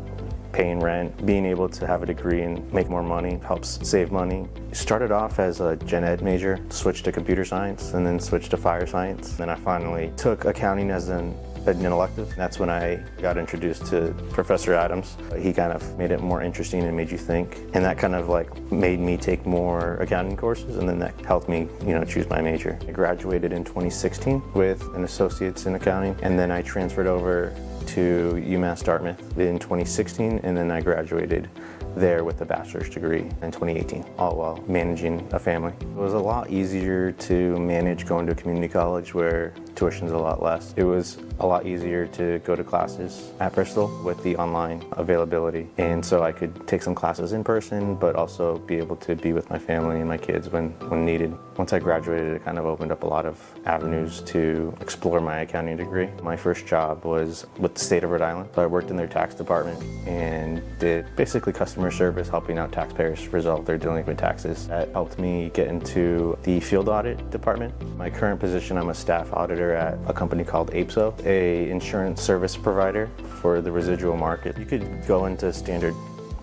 Speaker 2: paying rent, being able to have a degree and make more money helps save money. Started off as a gen ed major, switched to computer science, and then switched to fire science. Then I finally took accounting as an elective. That's when I got introduced to Professor Adams. He kind of made it more interesting and made you think. And that kind of like made me take more accounting courses, and then that helped me, you know, choose my major. I graduated in 2016 with an associate's in accounting, and then I transferred over to UMass Dartmouth in 2016, and then I graduated there with a bachelor's degree in 2018, all while managing a family. It was a lot easier to manage going to a community college where tuition's a lot less. It was a lot easier to go to classes at Bristol with the online availability, and so I could take some classes in person but also be able to be with my family and my kids when needed. Once I graduated, it kind of opened up a lot of avenues to explore my accounting degree. My first job was with the state of Rhode Island. So I worked in their tax department and did basically customer service, helping out taxpayers resolve their delinquent taxes. That helped me get into the field audit department. My current position, I'm a staff auditor at a company called APSO, a insurance service provider for the residual market. You could go into standard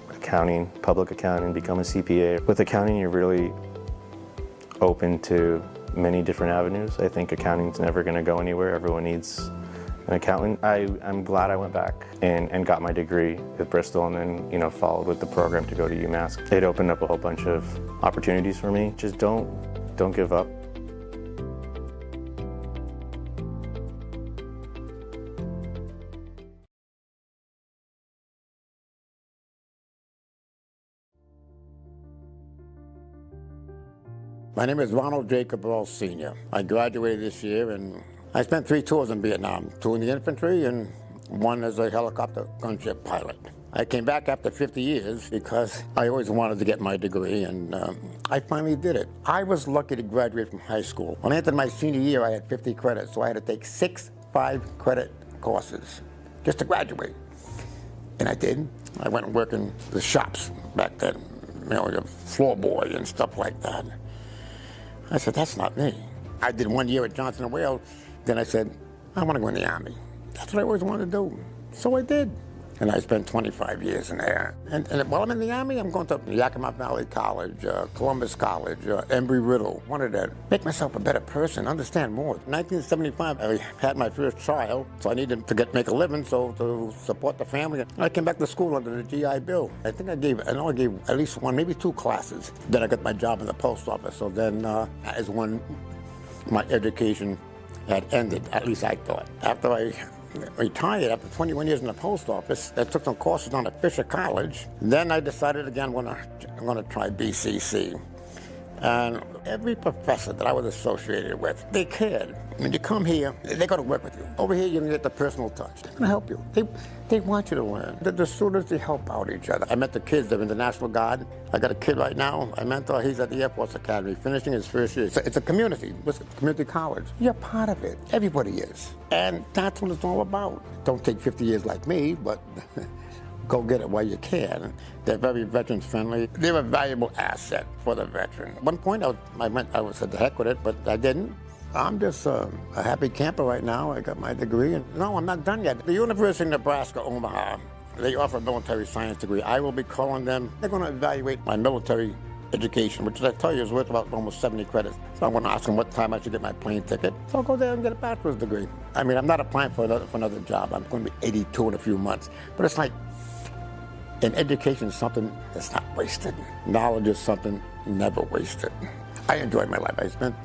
Speaker 2: accounting, public accounting, become a CPA. With accounting, you're really open to many different avenues. I think accounting's never going to go anywhere. Everyone needs an accountant. I'm glad I went back and got my degree at Bristol, and then, you know, followed with the program to go to UMass. It opened up a whole bunch of opportunities for me. Just don't give up.
Speaker 3: My name is Ronald Jacob Earl Sr. I graduated this year, and I spent 3 tours in Vietnam, 2 in the infantry and 1 as a helicopter gunship pilot. I came back after 50 years because I always wanted to get my degree, and I finally did it. I was lucky to graduate from high school. When I entered my senior year, I had 50 credits, so I had to take 6 5-credit courses just to graduate. And I did. I went and worked in the shops back then, you know, the floor boy and stuff like that. I said, that's not me. I did 1 year at Johnson & Wales. Then I said, I want to go in the Army. That's what I always wanted to do. So I did. And I spent 25 years in there. And while I'm in the Army, I'm going to Yakima Valley College, Columbus College, Embry-Riddle. Wanted to make myself a better person, understand more. In 1975, I had my first child, so I needed to make a living, so to support the family. I came back to school under the GI Bill. I think I gave at least 1, maybe 2 classes. Then I got my job in the post office. So then that is when my education had ended, at least I thought. After I retired, after 21 years in the post office, I took some courses down at Fisher College. Then I decided again I'm going to try BCC. And Every professor that I was associated with, they cared. When you come here, they're going to work with you. Over here, you're going to get the personal touch. They're going to help you. They want you to learn. The students, they help out each other. I met the kids that are in the National Guard. I got a kid right now, I mentor, he's at the Air Force Academy, finishing his first year. It's a community, it's a community college. You're part of it. Everybody is. And that's what it's all about. Don't take 50 years like me, but go get it while you can. They're very veterans friendly. They're a valuable asset for the veteran. At one point, I said the heck with it, but I didn't. I'm just a happy camper right now. I got my degree, and no, I'm not done yet. The University of Nebraska, Omaha, they offer a military science degree. I will be calling them. They're going to evaluate my military education, which I tell you is worth about almost 70 credits. So I'm going to ask them what time I should get my plane ticket. So I'll go there and get a bachelor's degree. I mean, I'm not applying for another job. I'm going to be 82 in a few months. But it's like, in education is something that's not wasted. Knowledge is something never wasted. I enjoyed my life. I spent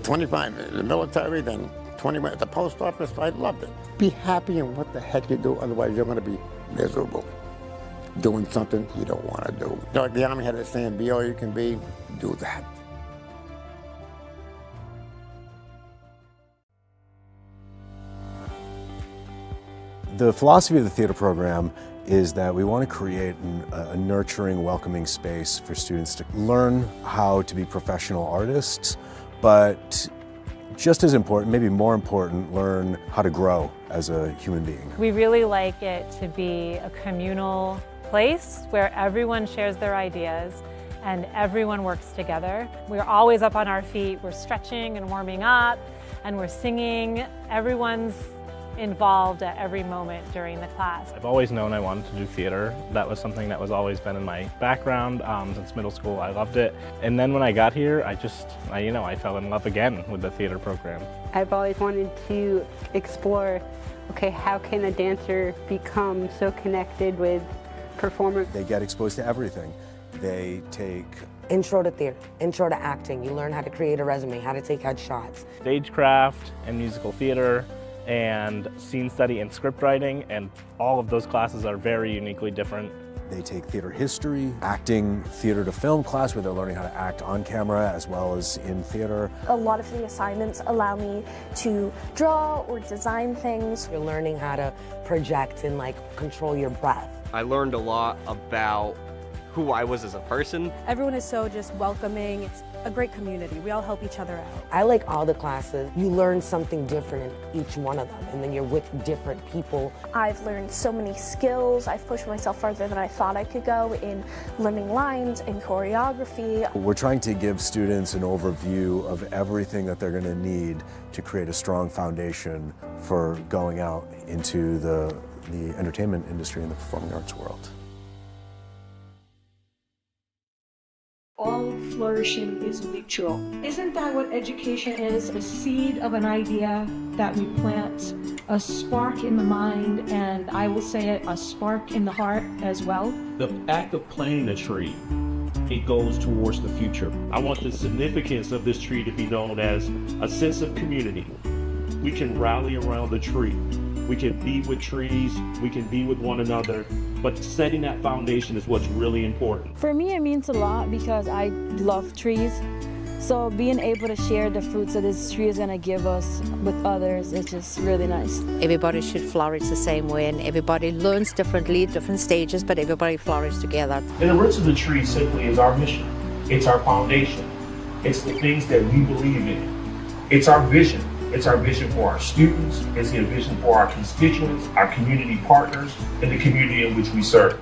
Speaker 3: 25 in the military, then 20 at the post office. I loved it. Be happy in what the heck you do, otherwise you're going to be miserable doing something you don't want to do. You know, like the Army had a saying, be all you can be, do that.
Speaker 4: The philosophy of the theater program is that we want to create a nurturing, welcoming space for students to learn how to be professional artists, but just as important, maybe more important, learn how to grow as a human being.
Speaker 5: We really like it to be a communal place where everyone shares their ideas and everyone works together. We're always up on our feet, we're stretching and warming up, and we're singing. Everyone's involved at every moment during the class.
Speaker 6: I've always known I wanted to do theater. That was something that was always been in my background since middle school. I loved it. And then when I got here, I fell in love again with the theater program.
Speaker 7: I've always wanted to explore, okay, how can a dancer become so connected with performers?
Speaker 4: They get exposed to everything. They take
Speaker 8: intro to theater, intro to acting. You learn how to create a resume, how to take headshots.
Speaker 6: Stagecraft and musical theater and scene study and script writing, and all of those classes are very uniquely different.
Speaker 4: They take theater history, acting, theater to film class where they're learning how to act on camera as well as in theater.
Speaker 9: A lot of the assignments allow me to draw or design things.
Speaker 8: You're learning how to project and control your breath.
Speaker 10: I learned a lot about who I was as a person.
Speaker 11: Everyone is so just welcoming. It's a great community. We all help each other out.
Speaker 8: I like all the classes. You learn something different in each one of them, and then you're with different people.
Speaker 9: I've learned so many skills. I've pushed myself further than I thought I could go in learning lines and choreography.
Speaker 4: We're trying to give students an overview of everything that they're going to need to create a strong foundation for going out into the entertainment industry and the performing arts world.
Speaker 12: All flourishing is mutual. Isn't that what education is? The seed of an idea that we plant, a spark in the mind, and I will say it, a spark in the heart as well.
Speaker 13: The act of planting a tree, it goes towards the future. I want the significance of this tree to be known as a sense of community. We can rally around the tree. We can be with trees, we can be with one another, but setting that foundation is what's really important.
Speaker 14: For me, it means a lot because I love trees. So being able to share the fruits that this tree is going to give us with others is just really nice.
Speaker 15: Everybody should flourish the same way, and everybody learns differently, different stages, but everybody flourishes together.
Speaker 13: And the roots of the tree simply is our mission. It's our foundation. It's the things that we believe in. It's our vision. It's our vision for our students, it's a vision for our constituents, our community partners, and the community in which we serve.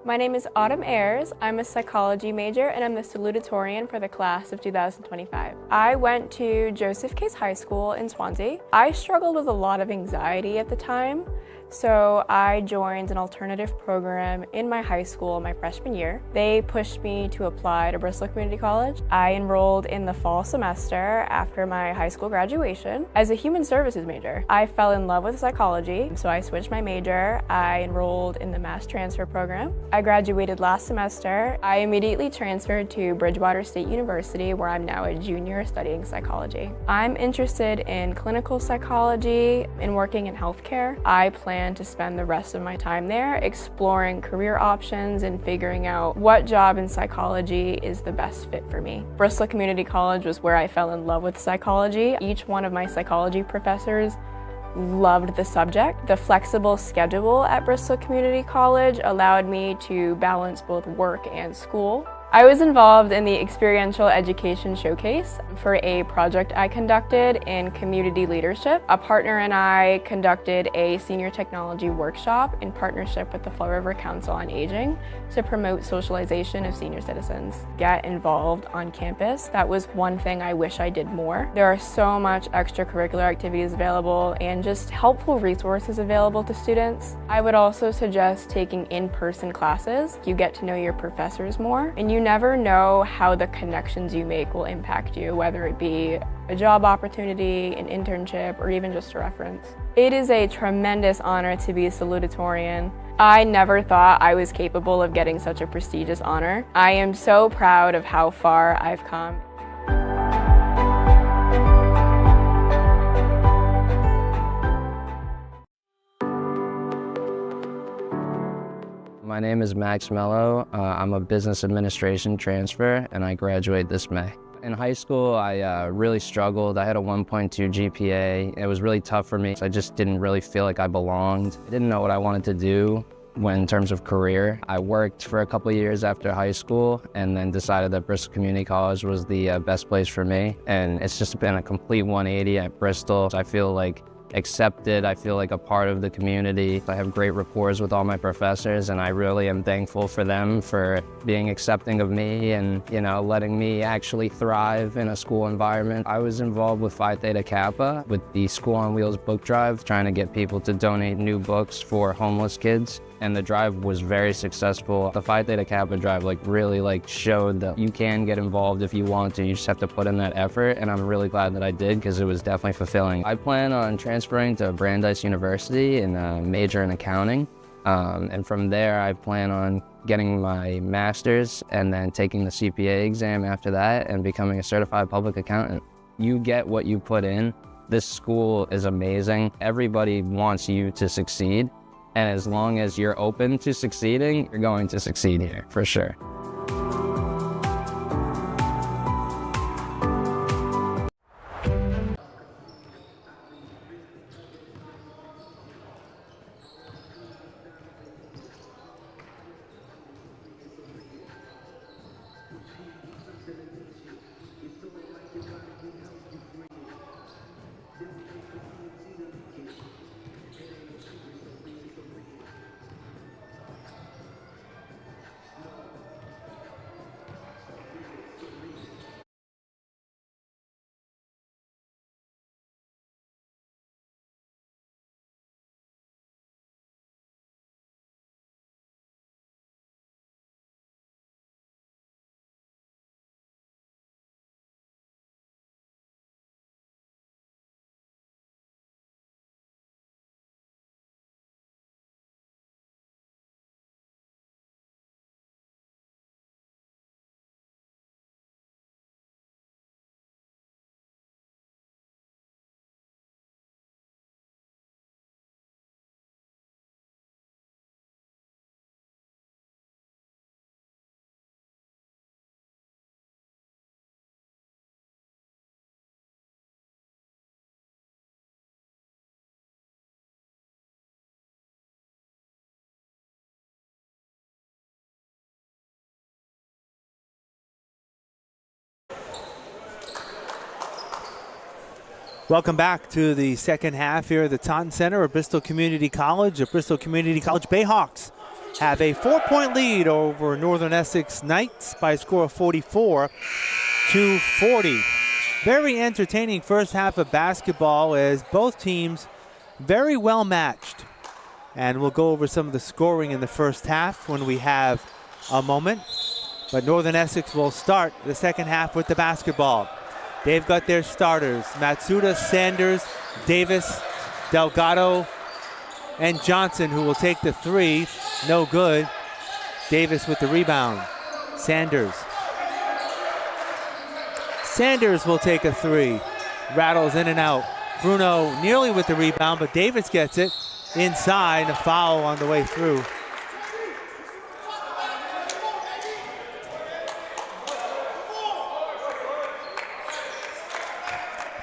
Speaker 16: My name is Autumn Ayers. I'm a psychology major and I'm the salutatorian for the class of 2025. I went to Joseph Case High School in Swansea. I struggled with a lot of anxiety at the time, so I joined an alternative program in my high school my freshman year. They pushed me to apply to Bristol Community College. I enrolled in the fall semester after my high school graduation as a human services major. I fell in love with psychology, so I switched my major. I enrolled in the mass transfer program. I graduated last semester. I immediately transferred to Bridgewater State University, where I'm now a junior year studying psychology. I'm interested in clinical psychology and working in healthcare. I plan to spend the rest of my time there exploring career options and figuring out what job in psychology is the best fit for me. Bristol Community College was where I fell in love with psychology. Each one of my psychology professors loved the subject. The flexible schedule at Bristol Community College allowed me to balance both work and school. I was involved in the Experiential Education Showcase for a project I conducted in community leadership. A partner and I conducted a senior technology workshop in partnership with the Fall River Council on Aging to promote socialization of senior citizens. Get involved on campus. That was one thing I wish I did more. There are so much extracurricular activities available and just helpful resources available to students. I would also suggest taking in-person classes. You get to know your professors more, and you never know how the connections you make will impact you, whether it be a job opportunity, an internship, or even just a reference. It is a tremendous honor to be a salutatorian. I never thought I was capable of getting such a prestigious honor. I am so proud of how far I've come.
Speaker 17: My name is Max Mello. I'm a business administration transfer, and I graduate this May. In high school, I really struggled. I had a 1.2 GPA. It was really tough for me. I just didn't really feel like I belonged. I didn't know what I wanted to do in terms of career. I worked for a couple of years after high school and then decided that Bristol Community College was the best place for me. And it's just been a complete 180 at Bristol. I feel like accepted. I feel like a part of the community. I have great rapport with all my professors, and I really am thankful for them for being accepting of me and, you know, letting me actually thrive in a school environment. I was involved with Phi Theta Kappa with the School on Wheels book drive, trying to get people to donate new books for homeless kids. And the drive was very successful. The Phi Theta Kappa drive really showed that you can get involved if you want to. You just have to put in that effort, and I'm really glad that I did because it was definitely fulfilling. I plan on transferring to Brandeis University and major in accounting. And from there, I plan on getting my master's and then taking the CPA exam after that and becoming a certified public accountant. You get what you put in. This school is amazing. Everybody wants you to succeed. And as long as you're open to succeeding, you're going to succeed here, for sure.
Speaker 1: Welcome back to the second half here at the Taunton Center at Bristol Community College. The Bristol Community College Bayhawks have a 4-point lead over Northern Essex Knights by a score of 44-40. Very entertaining first half of basketball as both teams very well matched. And we'll go over some of the scoring in the first half when we have a moment. But Northern Essex will start the second half with the basketball. They've got their starters, Matsuda, Sanders, Davis, Delgado, and Johnson, who will take the three. No good. Davis with the rebound. Sanders Sanders will take a three. Rattles in and out. Bruno nearly with the rebound, but Davis gets it inside. A foul on the way through.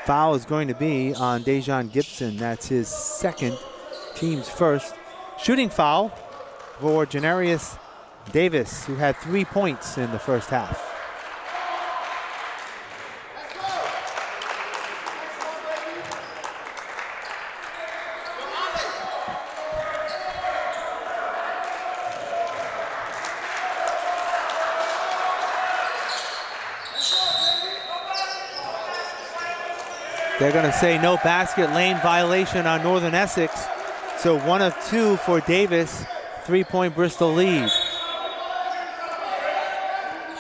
Speaker 1: Foul is going to be on Dejon Gibson. That's his second, team's first. Shooting foul for Janarius Davis, who had 3 points in the first half. They're going to say no basket, lane violation on Northern Essex. So 1 of 2 for Davis, 3-point Bristol lead.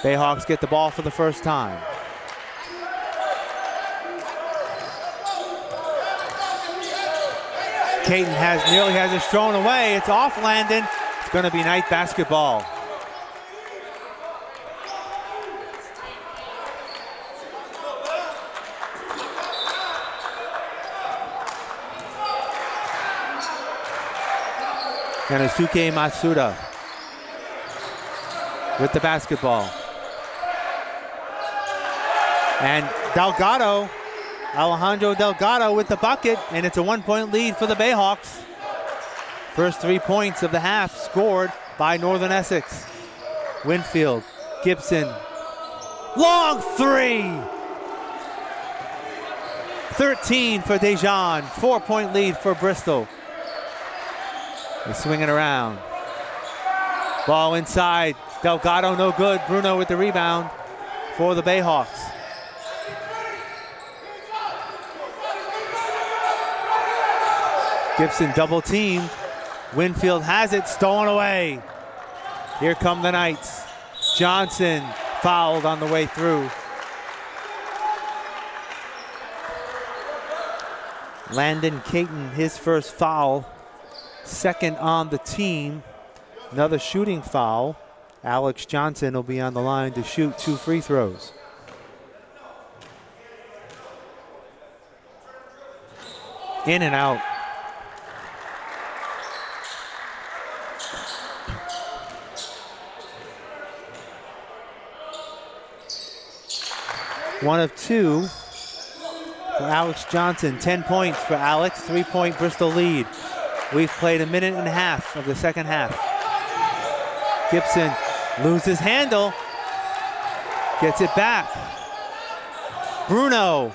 Speaker 1: Bayhawks get the ball for the first time. Caton nearly has it thrown away. It's off Landon. It's going to be night basketball. Yanosuke Matsuda with the basketball. And Delgado, Alejandro Delgado with the bucket, and it's a 1-point lead for the Bayhawks. First 3 points of the half scored by Northern Essex. Winfield, Gibson, long three! 13 for Dejon, 4-point lead for Bristol. They're swinging around. Ball inside. Delgado no good. Bruno with the rebound for the Bayhawks. Gibson double teamed. Winfield has it, stolen away. Here come the Knights. Johnson fouled on the way through. Landon Caton, his first foul. Second on the team. Another shooting foul. Alex Johnson will be on the line to shoot 2 free throws. In and out. One of 2 for Alex Johnson. 10 points for Alex. 3-point Bristol lead. We've played a minute and a half of the second half. Gibson loses handle. Gets it back. Bruno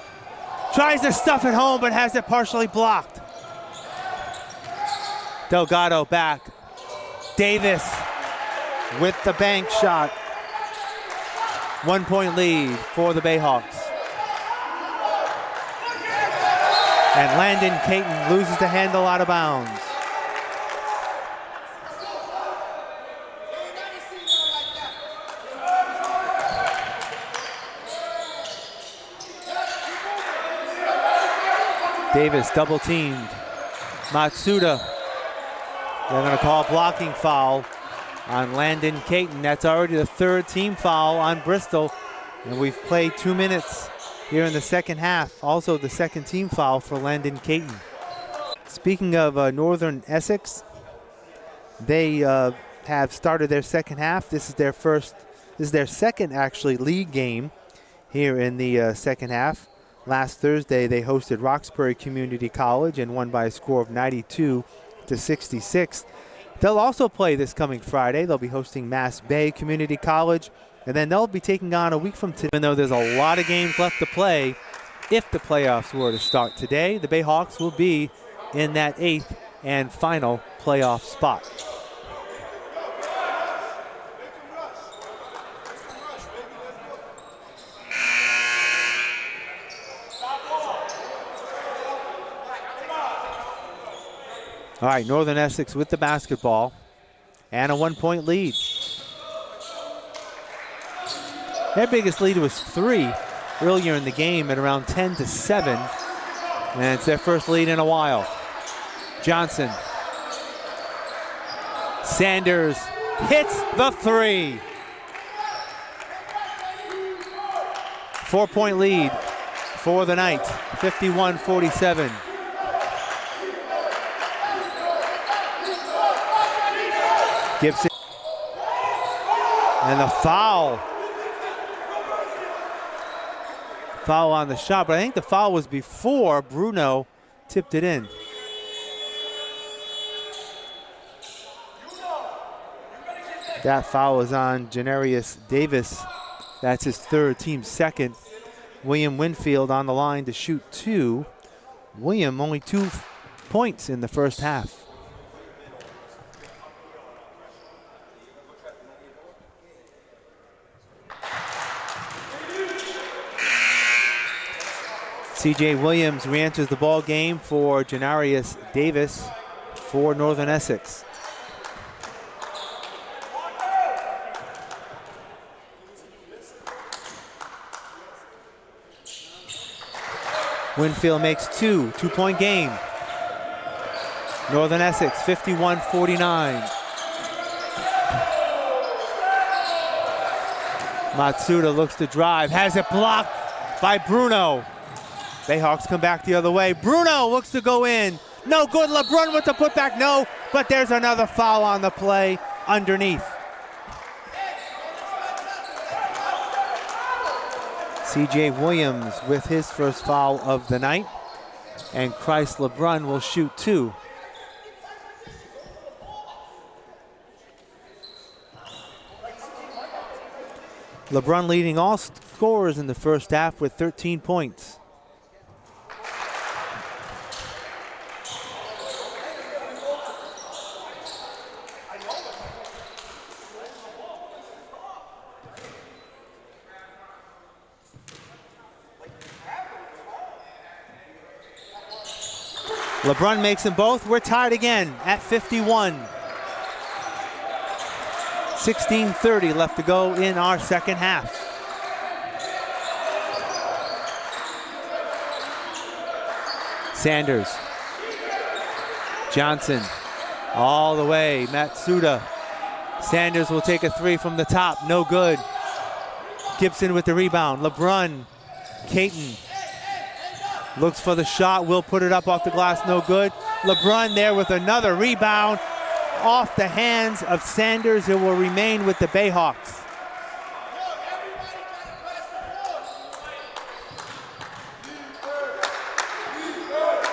Speaker 1: tries to stuff it home but has it partially blocked. Delgado back. Davis with the bank shot. 1-point lead for the Bayhawks. And Landon Caton loses the handle out of bounds. Davis double teamed. Matsuda. They're going to call a blocking foul on Landon Caton. That's already the 3rd team foul on Bristol. And we've played 2 minutes here in the second half. Also the 2nd team foul for Landon Caton. Speaking of Northern Essex, they have started their second half. This is their second actually league game here in the second half. Last Thursday, they hosted Roxbury Community College and won by a score of 92-66. They'll also play this coming Friday. They'll be hosting Mass Bay Community College, and then they'll be taking on a week from today. Even though there's a lot of games left to play, if the playoffs were to start today, the Bayhawks will be in that 8th and final playoff spot. All right, Northern Essex with the basketball and a 1-point lead. Their biggest lead was 3 earlier in the game at around 10-7, and it's their first lead in a while. Johnson. Sanders hits the 3. 4-point lead for the Knights, 51-47. Gibson. And the foul. Foul on the shot, but I think the foul was before Bruno tipped it in. That foul is on Janarius Davis. That's his third, team second. William Winfield on the line to shoot 2. William only 2 points in the first half. C.J. Williams re-enters the ball game for Janarius Davis for Northern Essex. Winfield makes 2-point game. Northern Essex 51-49. Matsuda looks to drive, has it blocked by Bruno. Bayhawks come back the other way. Bruno looks to go in. No good. LeBrun with the putback. No, but there's another foul on the play underneath. C.J. Williams with his first foul of the night. And Christ LeBrun will shoot 2. LeBrun leading all scorers in the first half with 13 points. LeBrun makes them both. We're tied again at 51. 16:30 left to go in our second half. Sanders. Johnson. All the way. Matsuda. Sanders will take a 3 from the top. No good. Gibson with the rebound. LeBrun. Caton. Looks for the shot, will put it up off the glass, no good. LeBrun there with another rebound off the hands of Sanders. It will remain with the Bayhawks.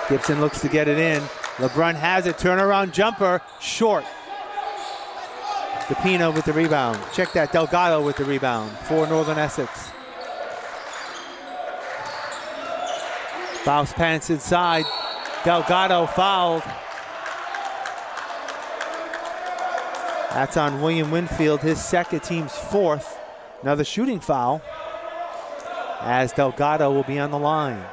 Speaker 1: Gibson looks to get it in. LeBrun has it, turnaround jumper, short. DePino with the rebound. Check that, Delgado with the rebound for Northern Essex. Bounce pants inside. Delgado fouled. That's on William Winfield, his second, team's 4th. Another shooting foul as Delgado will be on the line.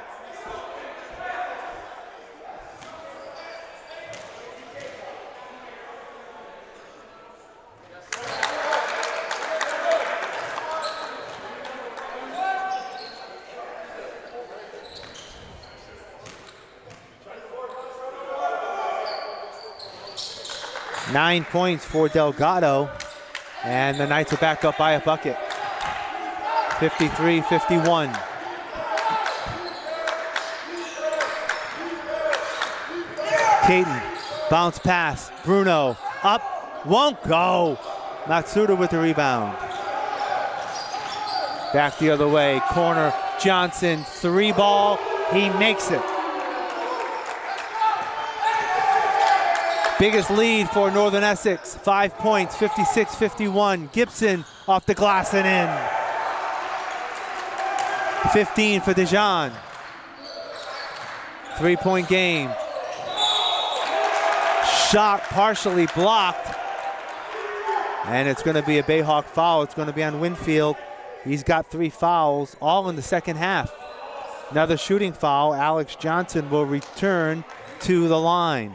Speaker 1: Nine points for Delgado, and the Knights are back up by a bucket. 53-51. Caton, bounce pass, Bruno, up, won't go. Matsuda with the rebound. Back the other way, corner, Johnson, 3 ball, he makes it. Biggest lead for Northern Essex, 5 points, 56-51. Gibson off the glass and in. 15 for Dejan. 3-point game. Shot partially blocked. And it's going to be a Bayhawk foul. It's going to be on Winfield. He's got 3 fouls, all in the second half. Another shooting foul. Alex Johnson will return to the line.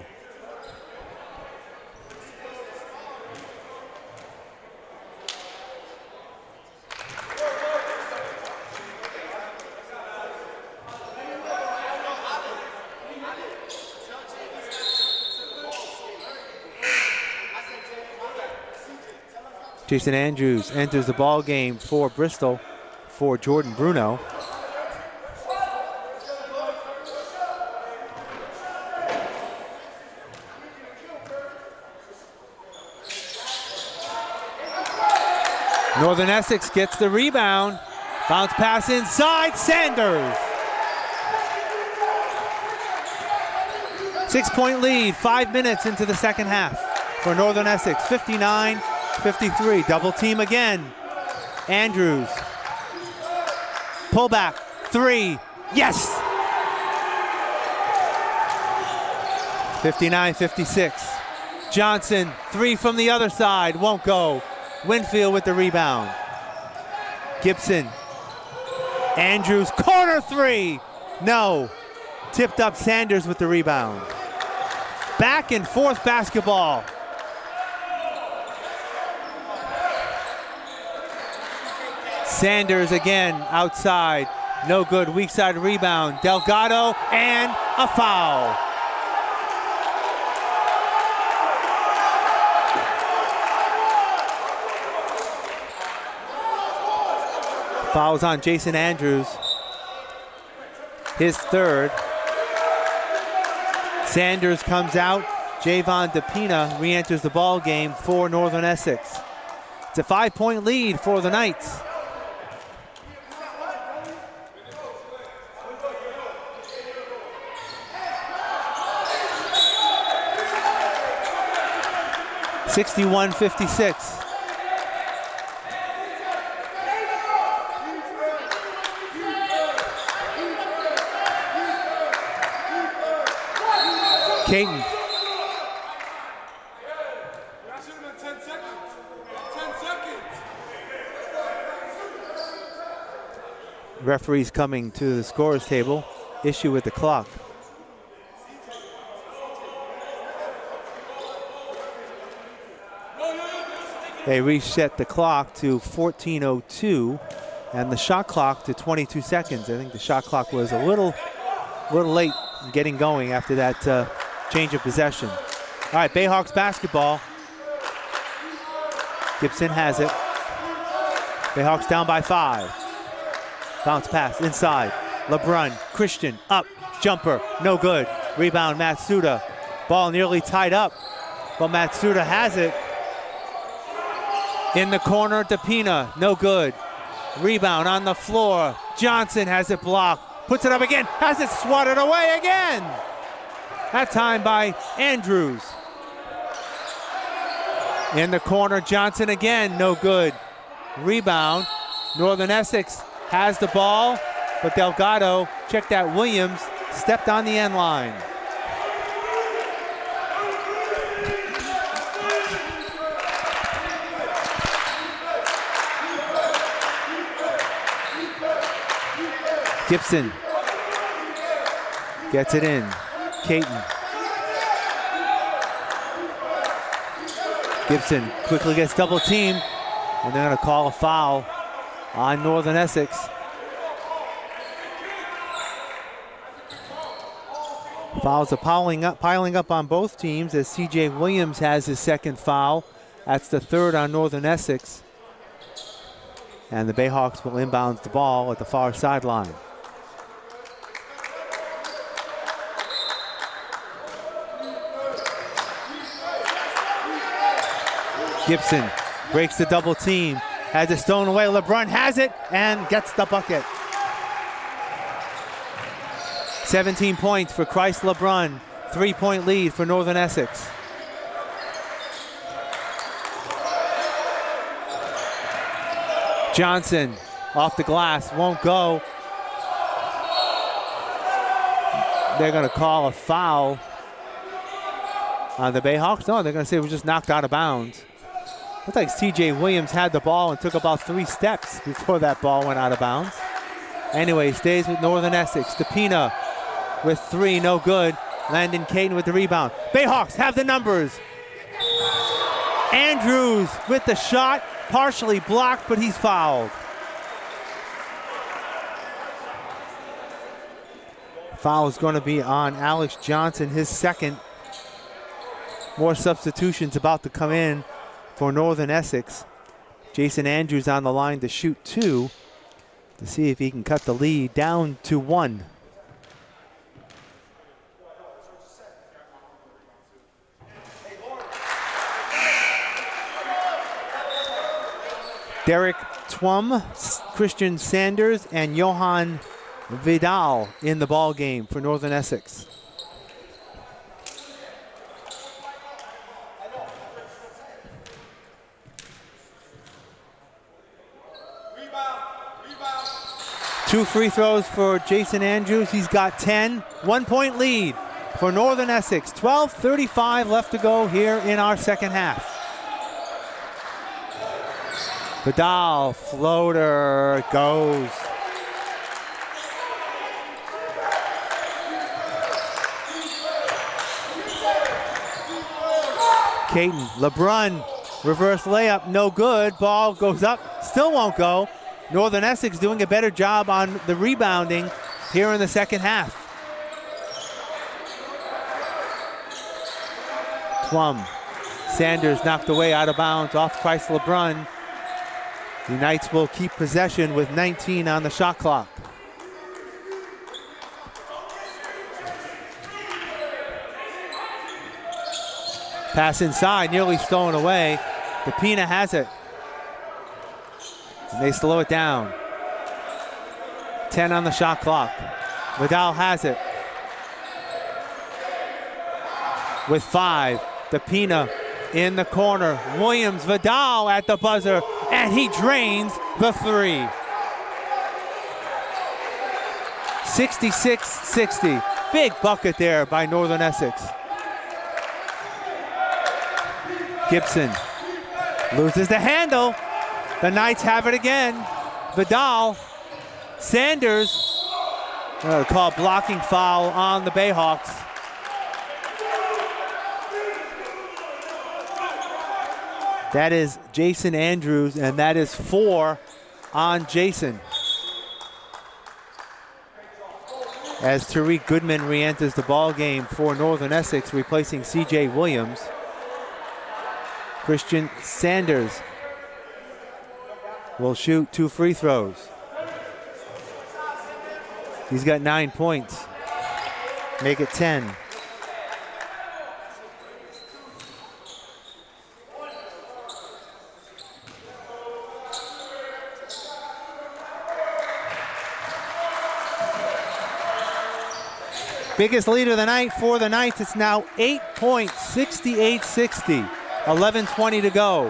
Speaker 1: Jason Andrews enters the ball game for Bristol for Jordan Bruno. Northern Essex gets the rebound. Bounce pass inside, Sanders. 6-point lead, 5 minutes into the second half for Northern Essex, 59-53. Double team again. Andrews. Pullback, 3, yes! 59-56. Johnson, 3 from the other side, won't go. Winfield with the rebound. Gibson. Andrews, corner 3, no. Tipped up, Sanders with the rebound. Back and forth basketball. Sanders again outside, no good, weak side rebound. Delgado and a foul. Fouls on Jason Andrews, his third. Sanders comes out. Javon DePina re-enters the ball game for Northern Essex. It's a 5-point lead for the Knights. (61-56). Caton. Referees coming to the scorer's table. Issue with the clock. They reset the clock to 14:02 and the shot clock to 22 seconds. I think the shot clock was a little late in getting going after that change of possession. All right, Bayhawks basketball. Gibson has it. Bayhawks down by 5. Bounce pass inside. LeBrun, Christian, up, jumper, no good. Rebound, Matsuda. Ball nearly tied up, but Matsuda has it. In the corner, DePina, no good. Rebound on the floor. Johnson has it blocked. Puts it up again, has it swatted away again. That time by Andrews. In the corner, Johnson again, no good. Rebound, Northern Essex has the ball, but Delgado, check that, Williams, stepped on the end line. Gibson gets it in. Caton. Gibson quickly gets double teamed, and they're going to call a foul on Northern Essex. Fouls are piling up on both teams as C.J. Williams has his second foul. That's the third on Northern Essex. And the Bayhawks will inbound the ball at the far sideline. Gibson breaks the double team, has it stolen away. LeBrun has it and gets the bucket. 17 points for Christ LeBrun. 3-point lead for Northern Essex. Johnson off the glass, won't go. They're going to call a foul on the Bayhawks. No, they're going to say it was just knocked out of bounds. Looks like C.J. Williams had the ball and took about 3 steps before that ball went out of bounds. Anyway, stays with Northern Essex. DePina with 3, no good. Landon Caton with the rebound. Bayhawks have the numbers. Andrews with the shot, partially blocked, but he's fouled. Foul is going to be on Alex Johnson, his second. More substitutions about to come in for Northern Essex. Jason Andrews on the line to shoot 2 to see if he can cut the lead down to 1. Derek Twum, Christian Sanders, and Johan Vidal in the ball game for Northern Essex. Two free throws for Jason Andrews. He's got 10. 1 point lead for Northern Essex. 12:35 left to go here in our second half. Vidal, floater, goes. Caton, LeBrun, reverse layup, no good. Ball goes up, still won't go. Northern Essex doing a better job on the rebounding here in the second half. Twum, Sanders knocked away out of bounds off Christ LeBrun. The Knights will keep possession with 19 on the shot clock. Pass inside, nearly stolen away. DePina has it. And they slow it down. 10 on the shot clock. Vidal has it. With 5, DePina in the corner. Williams, Vidal at the buzzer, and he drains the 3. 66-60. Big bucket there by Northern Essex. Gibson loses the handle. The Knights have it again. Vidal, Sanders, call blocking foul on the Bayhawks. That is Jason Andrews, and that is 4 on Jason. As Tariq Goodman re-enters the ball game for Northern Essex, replacing C.J. Williams. Christian Sanders will shoot 2 free throws. He's got 9 points. Make it 10. Biggest lead of the night for the Knights. It's now 8 points, 68-60. 11:20 to go.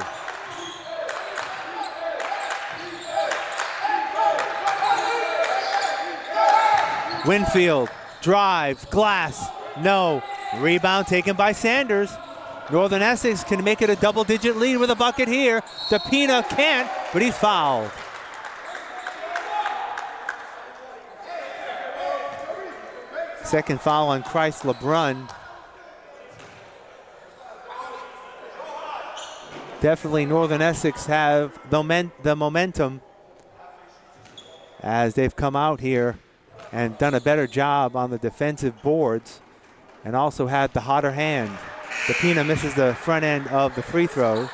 Speaker 1: Winfield drives, glass, no. Rebound taken by Sanders. Northern Essex can make it a double-digit lead with a bucket here. DePina can't, but he's fouled. Second foul on Christ LeBrun. Definitely Northern Essex have the momentum as they've come out here and done a better job on the defensive boards and also had the hotter hand. DePina misses the front end of the free throw.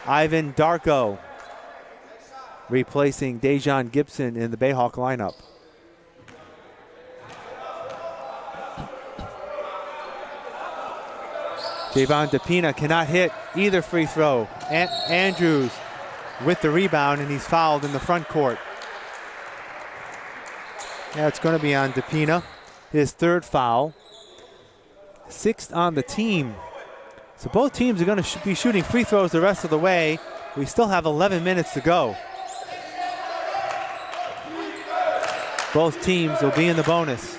Speaker 1: Ivan Darko replacing Dejon Gibson in the Bayhawk lineup. Javon DePina cannot hit either free throw. Andrews with the rebound, and he's fouled in the front court. Yeah, it's going to be on DePina, his 3rd foul. 6th on the team. So both teams are going to be shooting free throws the rest of the way. We still have 11 minutes to go. Both teams will be in the bonus.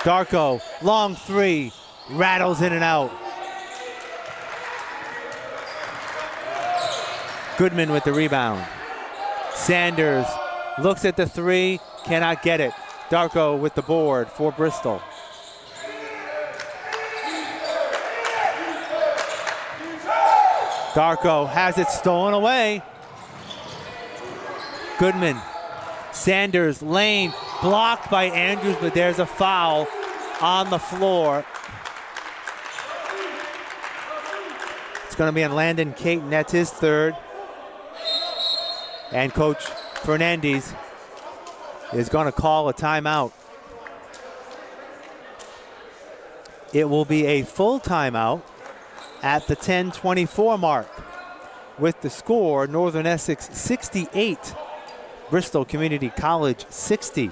Speaker 1: Darko, long 3. Rattles in and out. Goodman with the rebound. Sanders looks at the 3, cannot get it. Darko with the board for Bristol. Darko has it stolen away. Goodman. Sanders, lane, blocked by Andrews, but there's a foul on the floor. Going to be on Landon Caton. That's his 3rd. And Coach Fernandez is going to call a timeout. It will be a full timeout at the 10:24 mark. with the score. Northern Essex 68, Bristol Community College 60.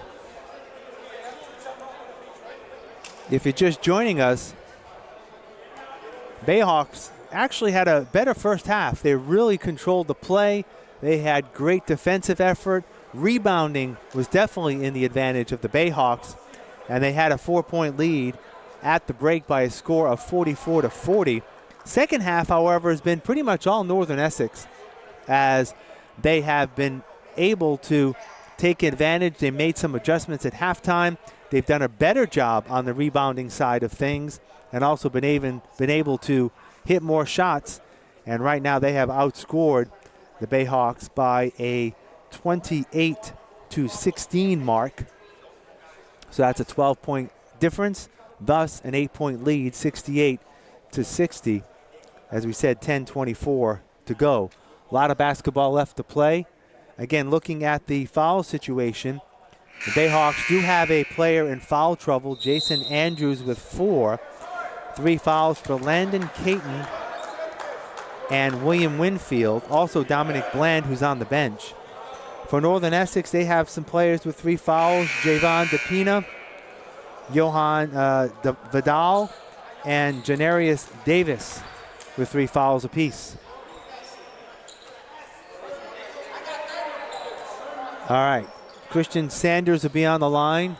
Speaker 1: If you're just joining us, Bayhawks actually had a better first half. They really controlled the play. They had great defensive effort. Rebounding was definitely in the advantage of the Bayhawks, and they had a 4-point lead at the break by a score of 44-40. Second half, however, has been pretty much all Northern Essex, as they have been able to take advantage. They made some adjustments at halftime. They've done a better job on the rebounding side of things, and also been able to hit more shots. And right now they have outscored the Bayhawks by a 28-16 mark. So that's a 12-point difference, thus an 8-point lead, 68-60. As we said, 10:24 to go. A lot of basketball left to play. Again, looking at the foul situation, the Bayhawks do have a player in foul trouble, Jason Andrews with 4. 3 fouls for Landon Caton and William Winfield. Also Dominic Bland, who's on the bench. For Northern Essex, they have some players with 3 fouls, Javon DePina, Johan Vidal, and Janarius Davis with 3 fouls apiece. All right, Christian Sanders will be on the line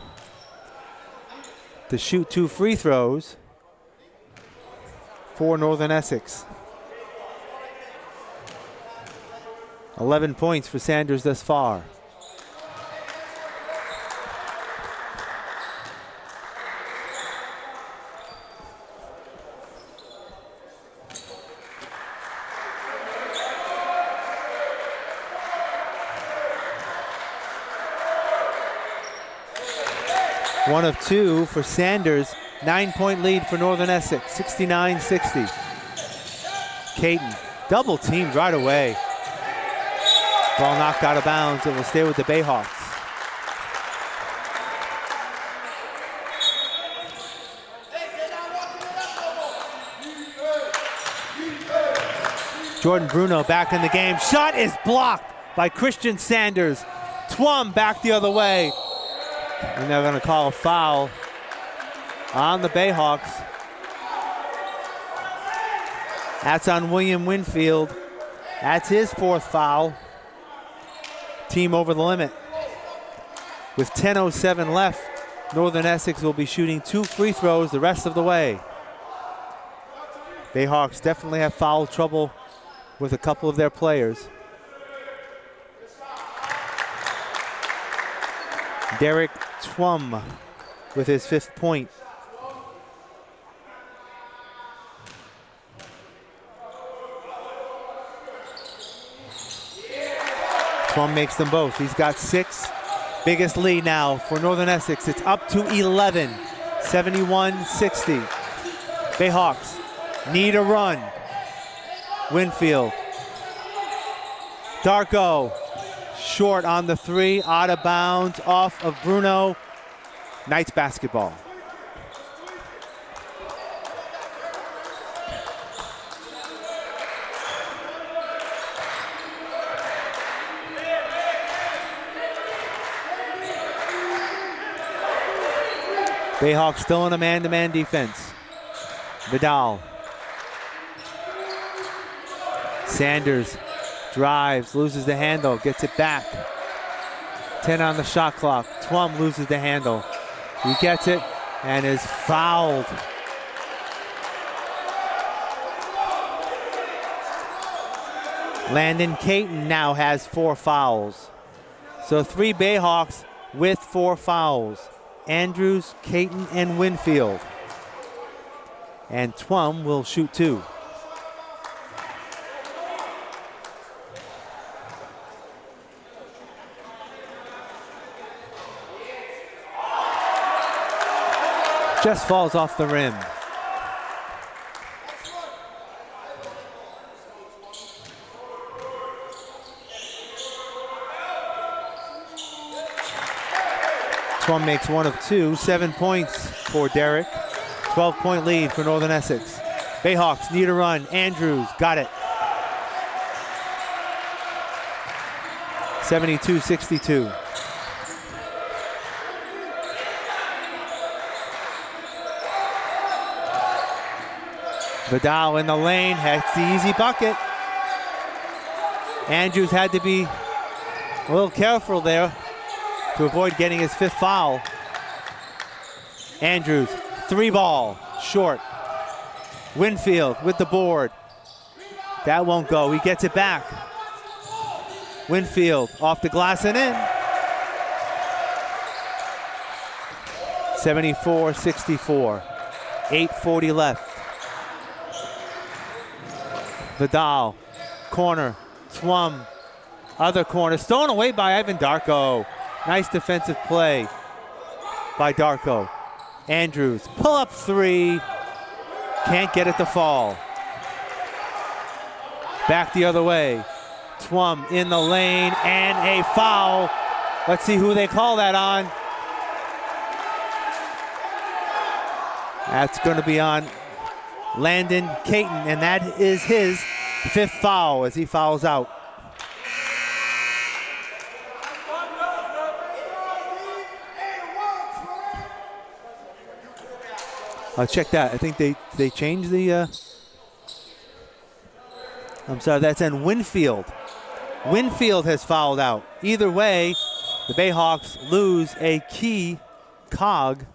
Speaker 1: to shoot 2 free throws for Northern Essex. 11 points for Sanders thus far. One of 2 for Sanders. 9-point lead for Northern Essex, 69-60. Caton double teamed right away. Ball knocked out of bounds. It will stay with the Bayhawks. Jordan Bruno back in the game. Shot is blocked by Christian Sanders. Twum back the other way. And they're going to call a foul on the Bayhawks. That's on William Winfield. That's his 4th foul. Team over the limit. With 10:07 left, Northern Essex will be shooting 2 free throws the rest of the way. Bayhawks definitely have foul trouble with a couple of their players. Derek Twum with his 5th point. Twum makes them both. He's got 6. Biggest lead now for Northern Essex. It's up to 11, 71-60. Bayhawks need a run. Winfield. Darko. Short on the 3, out of bounds, off of Bruno. Knights basketball. Bayhawks still in a man-to-man defense. Vidal. Sanders drives, loses the handle, gets it back. 10 on the shot clock. Twum loses the handle. He gets it and is fouled. Landon Caton now has 4 fouls. So 3 Bayhawks with 4 fouls. Andrews, Caton, and Winfield. And Twum will shoot 2. Just falls off the rim. Twum makes 1 of 2, 7 points for Derek. 12-point lead for Northern Essex. Bayhawks need a run. Andrews got it. 72-62. Vidal in the lane, has the easy bucket. Andrews had to be a little careful there to avoid getting his 5th foul. Andrews, 3-ball, short. Winfield with the board. That won't go, he gets it back. Winfield off the glass and in. 74-64, 8:40 left. Vidal, corner, Swum, other corner, stolen away by Ivan Darko. Nice defensive play by Darko. Andrews, pull up 3, can't get it to fall. Back the other way, Swum in the lane and a foul. Let's see who they call that on. That's going to be on Landon Caton, and that is his 5th foul as he fouls out. Check that. I think they changed the. I'm sorry, that's in Winfield. Winfield has fouled out. Either way, the Bayhawks lose a key cog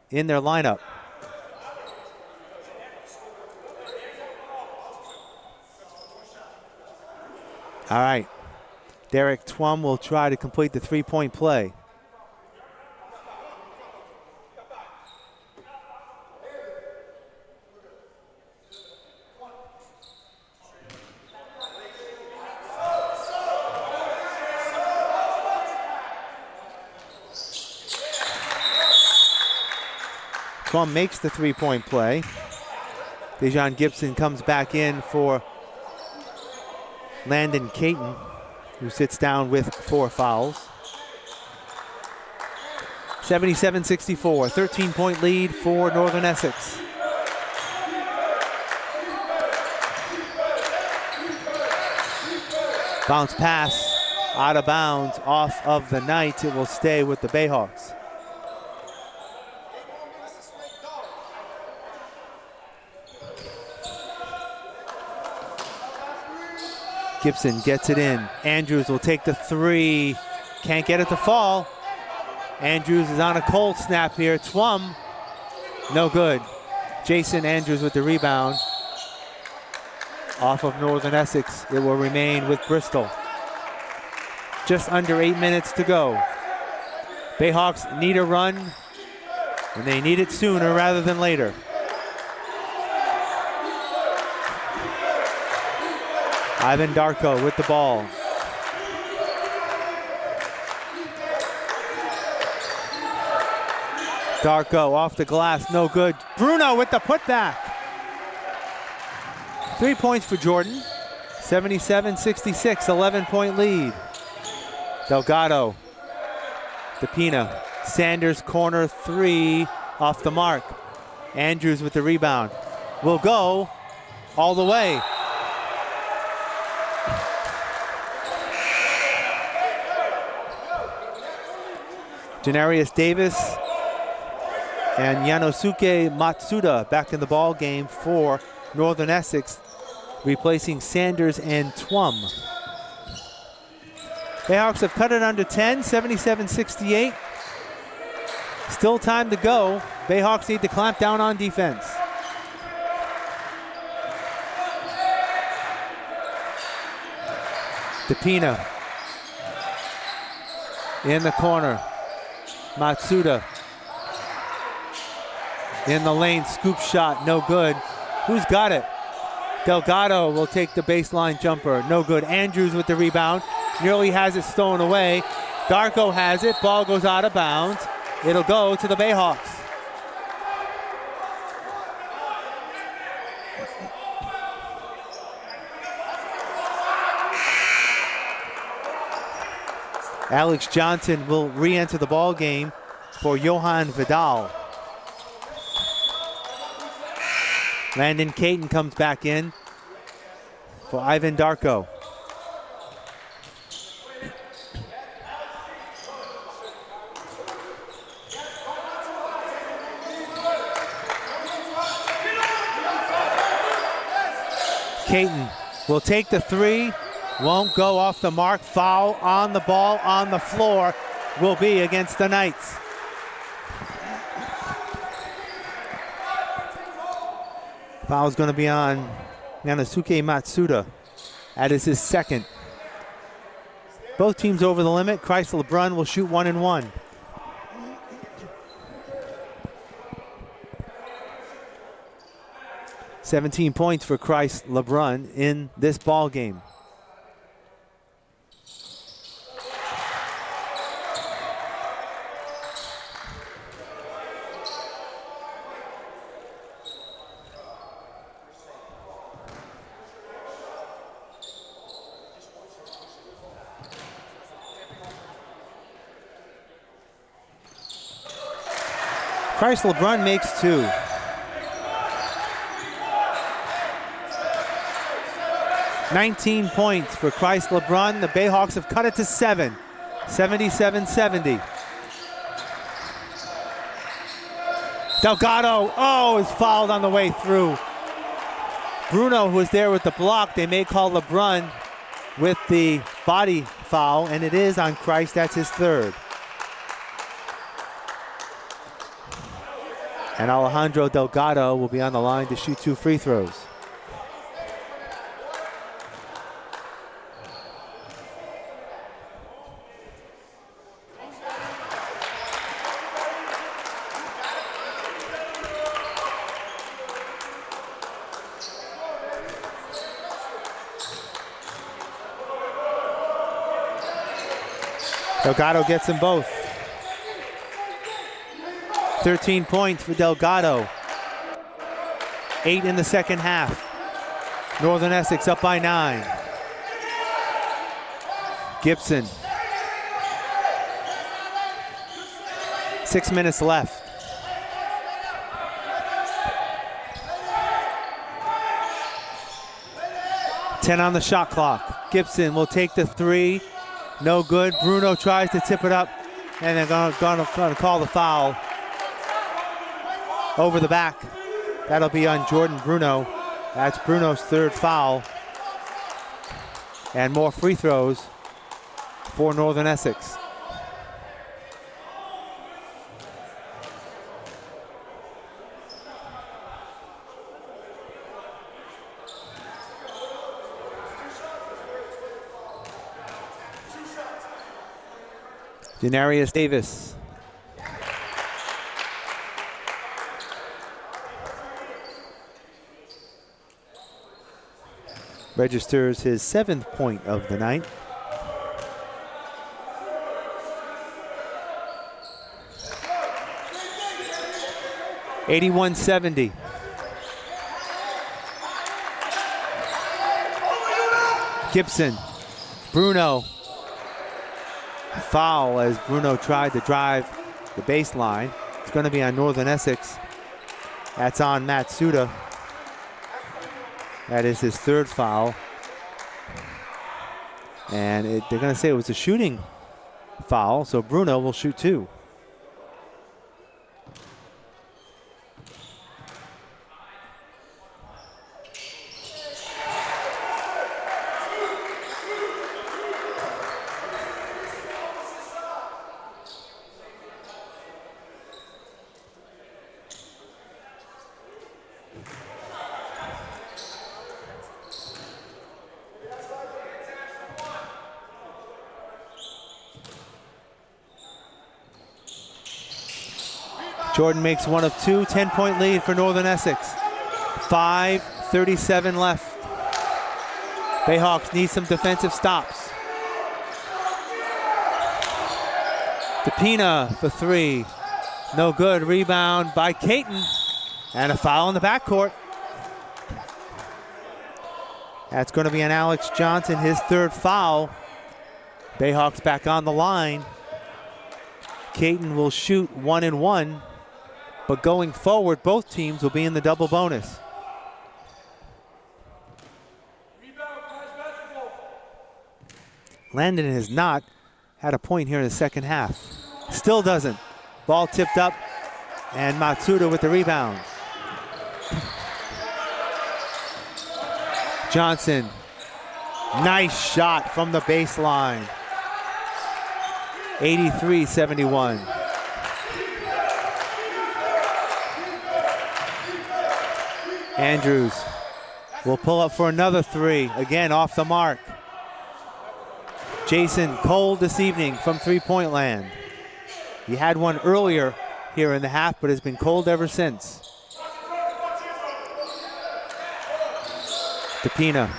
Speaker 1: in their lineup. All right, Derek Twum will try to complete the 3-point play. Twum makes the 3-point play. Dejon Gibson comes back in for Landon Caton, who sits down with 4 fouls. 77-64, 13-point lead for Northern Essex. Bounce pass out of bounds off of the Knights. It will stay with the Bayhawks. Gibson gets it in. Andrews will take the 3. Can't get it to fall. Andrews is on a cold snap here. Twum, no good. Jason Andrews with the rebound. Off of Northern Essex. It will remain with Bristol. Just under 8 minutes to go. Bayhawks need a run, and they need it sooner rather than later. Ivan Darko with the ball. Darko off the glass, no good. Bruno with the putback. 3 points for Jordan. 77-66, 11-point lead. Delgado, DePina, Sanders corner 3 off the mark. Andrews with the rebound. Will go all the way. Janarius Davis and Yanosuke Matsuda back in the ball game for Northern Essex, replacing Sanders and Twum. Bayhawks have cut it under 10, 77-68. Still time to go. Bayhawks need to clamp down on defense. DePina in the corner. Matsuda in the lane, scoop shot, no good. Who's got it? Delgado will take the baseline jumper, no good. Andrews with the rebound, nearly has it stolen away. Darko has it, ball goes out of bounds. It'll go to the Bayhawks. Alex Johnson will re-enter the ball game for Johan Vidal. Landon Caton comes back in for Ivan Darko. Caton will take the three, won't go off the mark. Foul on the ball, on the floor, will be against the Knights. Foul's going to be on Nanosuke Matsuda. That is his second. Both teams over the limit. Christ LeBrun will shoot 1 and 1. "17 points for Christ LeBrun in this ball game. Christ LeBrun makes 2. "19 points for Christ LeBrun. The Bayhawks have cut it to 7, 77-70. Delgado, is fouled on the way through. Bruno, who was there with the block, they may call LeBrun with the body foul, and it is on Christ. That's his third. And Alejandro Delgado will be on the line to shoot 2 free throws. Delgado gets them both. 13 points for Delgado. 8 in the second half. Northern Essex up by 9. Gibson. 6 minutes left. Ten on the shot clock. Gibson will take the three. No good. Bruno tries to tip it up, and they're gonna call the foul over the back. That'll be on Jordan Bruno. That's Bruno's third foul. And more free throws for Northern Essex. Denarius Davis. Registers his 7th point of the night. (81-70). Gibson. Bruno. Foul as Bruno tried to drive the baseline. It's going to be on Northern Essex. That's on Matsuda. That is his third foul. And they're going to say it was a shooting foul, so Bruno will shoot 2. Jordan makes 1 of 2, 10-point lead for Northern Essex. 5:37 left. Bayhawks need some defensive stops. DePina for 3. No good. Rebound by Caton. And a foul in the backcourt. That's going to be on Alex Johnson, his third foul. Bayhawks back on the line. Caton will shoot 1 and 1. But going forward, both teams will be in the double bonus. Landon has not had a point here in the second half. Still doesn't. Ball tipped up, and Matsuda with the rebound. Johnson, nice shot from the baseline. 83-71. Andrews will pull up for another three, again off the mark. Jason cold this evening from three-point land. He had one earlier here in the half, but has been cold ever since. DePina.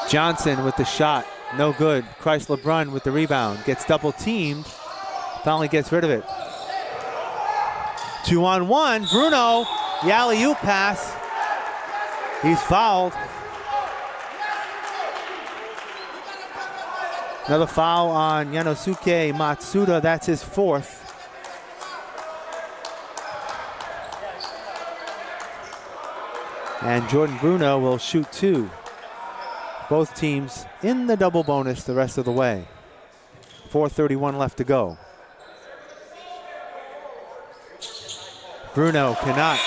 Speaker 1: Johnson with the shot, no good. Chrysler Brunn with the rebound, gets double teamed, finally gets rid of it. 2-on-1, Bruno, the alley-oop pass. He's fouled. Another foul on Yanosuke Matsuda, that's his fourth. And Jordan Bruno will shoot two. Both teams in the double bonus the rest of the way. 4:31 left to go. Bruno cannot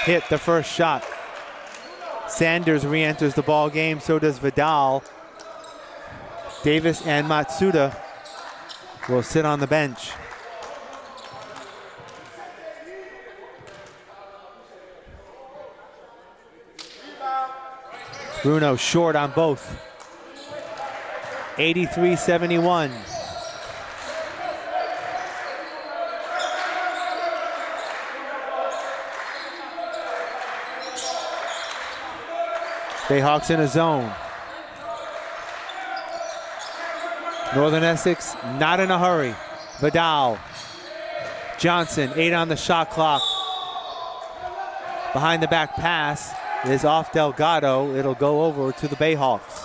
Speaker 1: hit the first shot. Sanders re-enters the ball game, so does Vidal. Davis and Matsuda will sit on the bench. Bruno short on both. 83-71. Bayhawks in a zone. Northern Essex not in a hurry. Vidal. Johnson, 8 on the shot clock. Behind the back pass is off Delgado. It'll go over to the Bayhawks.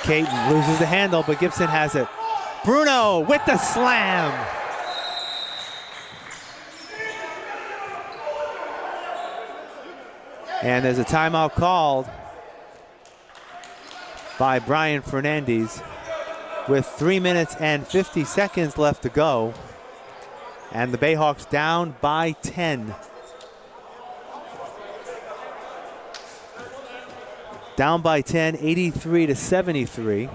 Speaker 1: Caton loses the handle, but Gibson has it. Bruno with the slam. And there's a timeout called by Brian Fernandez with 3 minutes and 50 seconds left to go. And the Bayhawks down by 10. Down by 10, 83-73.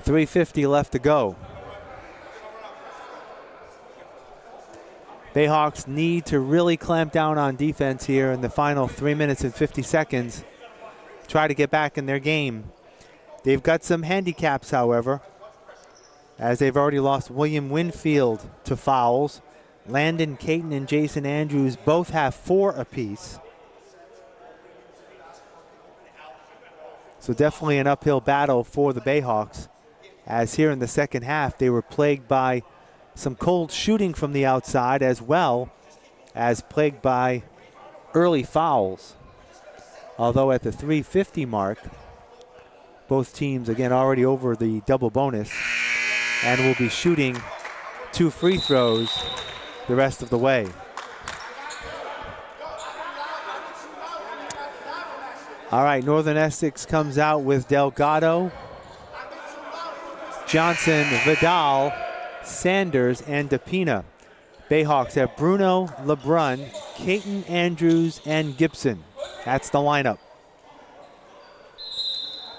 Speaker 1: 3:50 left to go. Bayhawks need to really clamp down on defense here in the final 3 minutes and 50 seconds. Try to get back in their game. They've got some handicaps, however, as they've already lost William Winfield to fouls. Landon Caton and Jason Andrews both have 4 apiece. So definitely an uphill battle for the Bayhawks, as here in the second half they were plagued by some cold shooting from the outside as well as plagued by early fouls. Although at the 3:50 mark, both teams again already over the double bonus and will be shooting 2 free throws the rest of the way. All right, Northern Essex comes out with Delgado, Johnson, Vidal, Sanders, and DePina. Bayhawks have Bruno, LeBrun, Caton, Andrews, and Gibson. That's the lineup.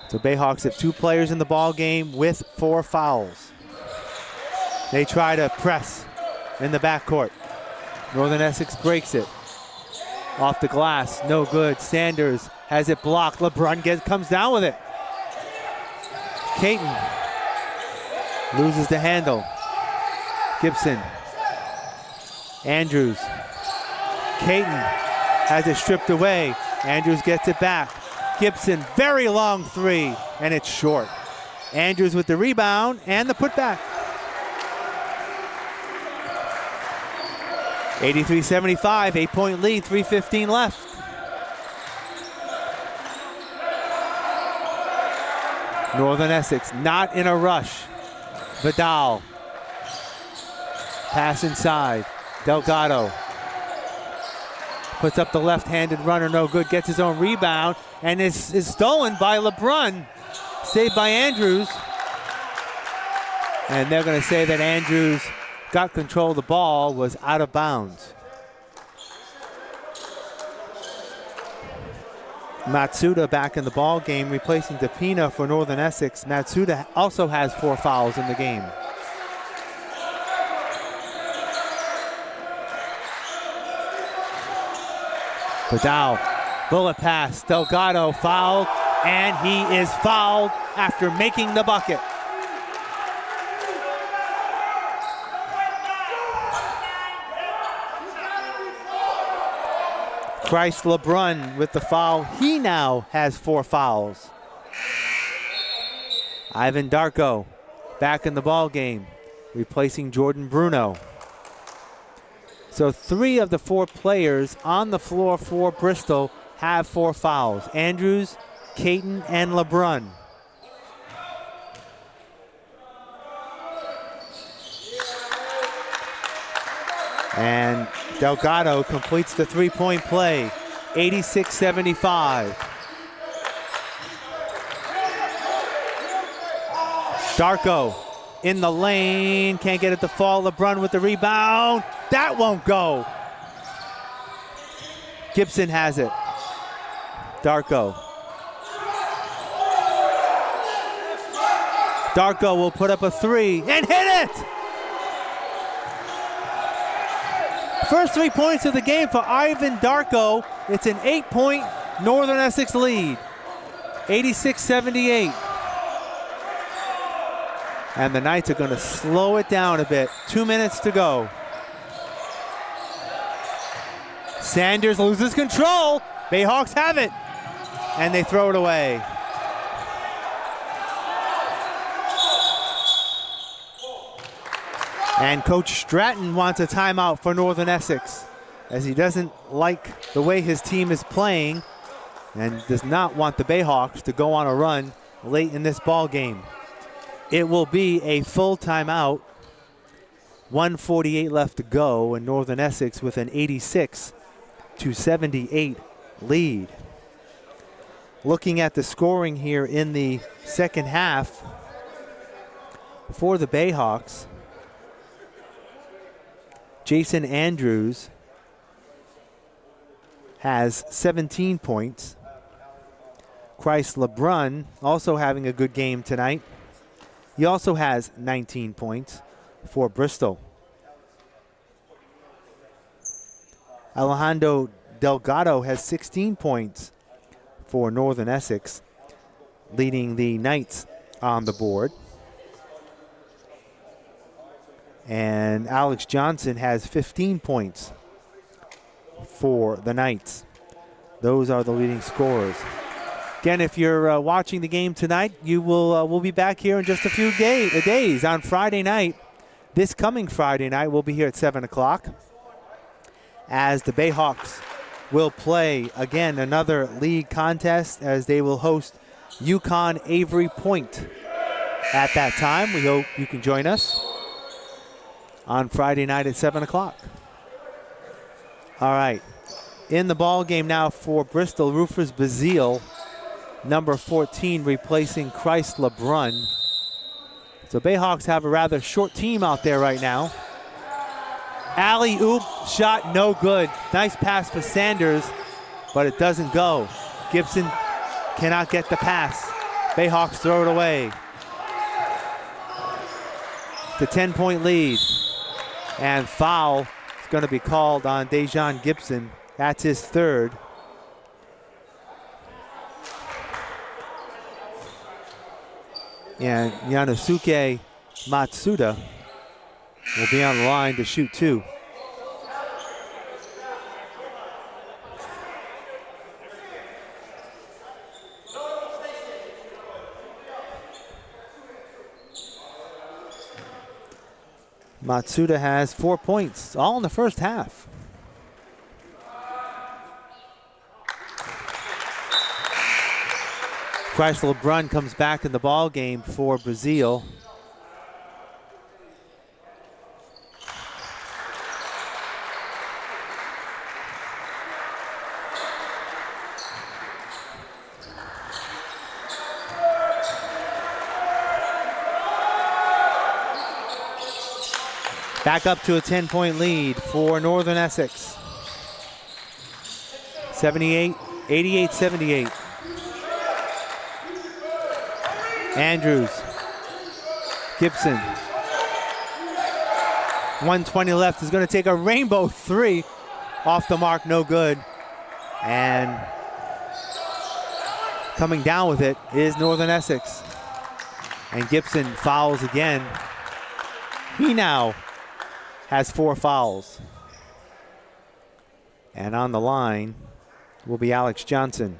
Speaker 1: So Bayhawks have 2 players in the ball game with 4 fouls. They try to press in the backcourt. Northern Essex breaks it. Off the glass, no good. Sanders has it blocked. LeBrun comes down with it. Caton loses the handle. Gibson. Andrews. Caton has it stripped away. Andrews gets it back. Gibson, very long 3, and it's short. Andrews with the rebound and the putback. 83-75, 8-point lead, 3:15 left. Northern Essex not in a rush. Vidal. Pass inside. Delgado. Puts up the left-handed runner, no good. Gets his own rebound and is stolen by LeBrun. Saved by Andrews. And they're going to say that Andrews got control of the ball, was out of bounds. Matsuda back in the ball game, replacing DePina for Northern Essex. Matsuda also has 4 fouls in the game. Vidal, bullet pass, Delgado fouled, and he is fouled after making the bucket. Christ LeBrun with the foul. He now has 4 fouls. Ivan Darko back in the ball game, replacing Jordan Bruno. So 3 of the 4 players on the floor for Bristol have 4 fouls. Andrews, Caton, and LeBrun. And Delgado completes the 3-point play, 86-75. Darko in the lane, can't get it to fall. LeBrun with the rebound. That won't go. Gibson has it. Darko. Darko will put up a 3 and hit it! First 3 points of the game for Ivan Darko. It's an 8-point Northern Essex lead, 86-78. And the Knights are going to slow it down a bit. 2 minutes to go. Sanders loses control. Bayhawks have it. And they throw it away. And Coach Stratton wants a timeout for Northern Essex, as he doesn't like the way his team is playing and does not want the Bayhawks to go on a run late in this ball game. It will be a full timeout. 1:48 left to go, and Northern Essex with an 86-78 lead. Looking at the scoring here in the second half for the Bayhawks, Jason Andrews has 17 points. Christ LeBrun also having a good game tonight. He also has 19 points for Bristol. Alejandro Delgado has 16 points for Northern Essex, leading the Knights on the board. And Alex Johnson has 15 points for the Knights. Those are the leading scorers. Again, if you're watching the game tonight, you will we'll be back here in just a few days on Friday night. This coming Friday night, we'll be here at 7 o'clock as the Bayhawks will play, again, another league contest as they will host UConn Avery Point at that time. We hope you can join us on Friday night at 7 o'clock. All right. In the ball game now for Bristol, Rufus Bazile, number 14, replacing Christ LeBrun. So Bayhawks have a rather short team out there right now. Alley-oop shot no good. Nice pass for Sanders, but it doesn't go. Gibson cannot get the pass. Bayhawks throw it away. The 10-point lead. And foul is going to be called on Dejan Gibson. That's his third. And Yanosuke Matsuda will be on the line to shoot 2. Matsuda has 4 points, all in the first half. Christ LeBrun comes back in the ball game for Bazile. Back up to a 10-point lead for Northern Essex. 88-78. Andrews. Gibson. 1:20 left. Is going to take a rainbow three. Off the mark, no good. And coming down with it is Northern Essex. And Gibson fouls again. He now has 4 fouls. And on the line will be Alex Johnson.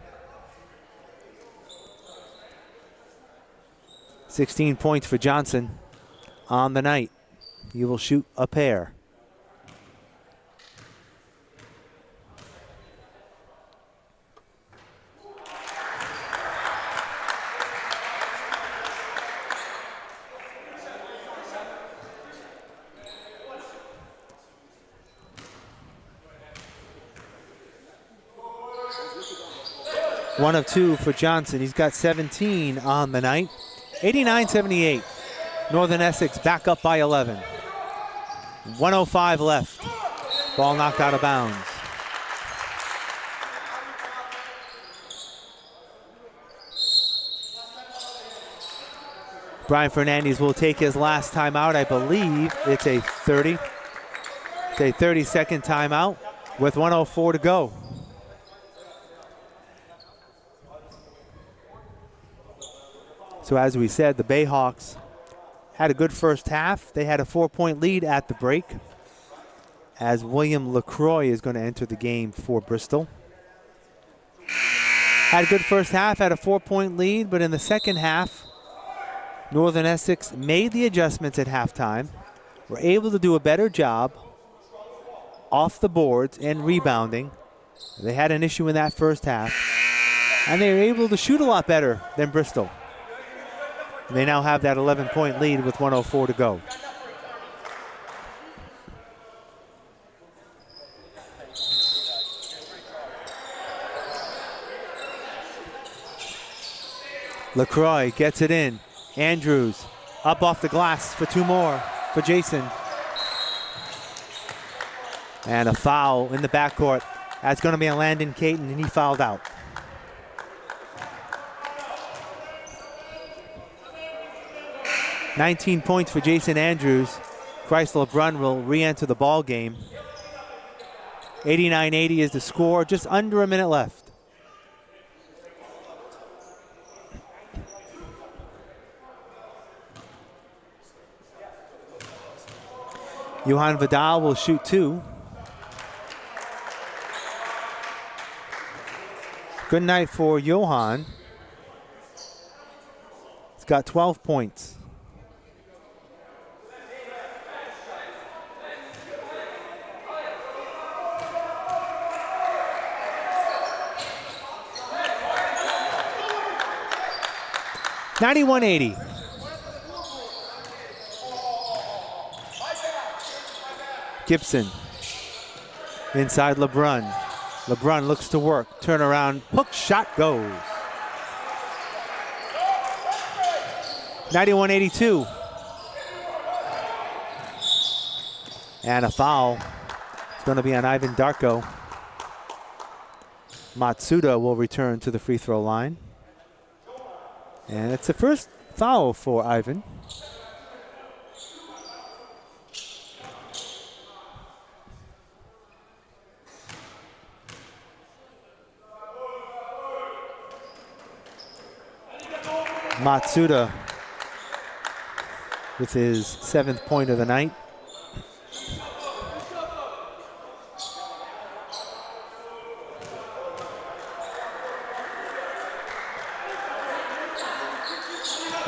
Speaker 1: 16 points for Johnson on the night. He will shoot a pair. One of 2 for Johnson. He's got 17 on the night. 89-78. Northern Essex back up by 11. 1:05 left. Ball knocked out of bounds. Brian Fernandez will take his last timeout. I believe it's a 30. It's a 30-second timeout with 1:04 to go. So as we said, the Bayhawks had a good first half. They had a 4-point lead at the break, as William LaCroix is going to enter the game for Bristol. Had a good first half, had a 4-point lead, but in the second half, Northern Essex made the adjustments at halftime, were able to do a better job off the boards and rebounding. They had an issue in that first half, and they were able to shoot a lot better than Bristol. They now have that 11-point lead with 1:04 to go. LaCroix gets it in. Andrews up off the glass for 2 more for Jason. And a foul in the backcourt. That's going to be a Landon Caton, and he fouled out. $19 points for Jason Andrews. Chrysler Brunn will re-enter the ball game. 89-80 is the score, just under a minute left. Johan Vidal will shoot 2. Good night for Johan. He's got 12 points. $91-80. Gibson inside LeBrun. LeBrun looks to work. Turnaround, hook shot goes. 91-82. And a foul. It's going to be on Ivan Darko. Matsuda will return to the free throw line. And it's the first foul for Ivan. Matsuda with his 7th point of the night.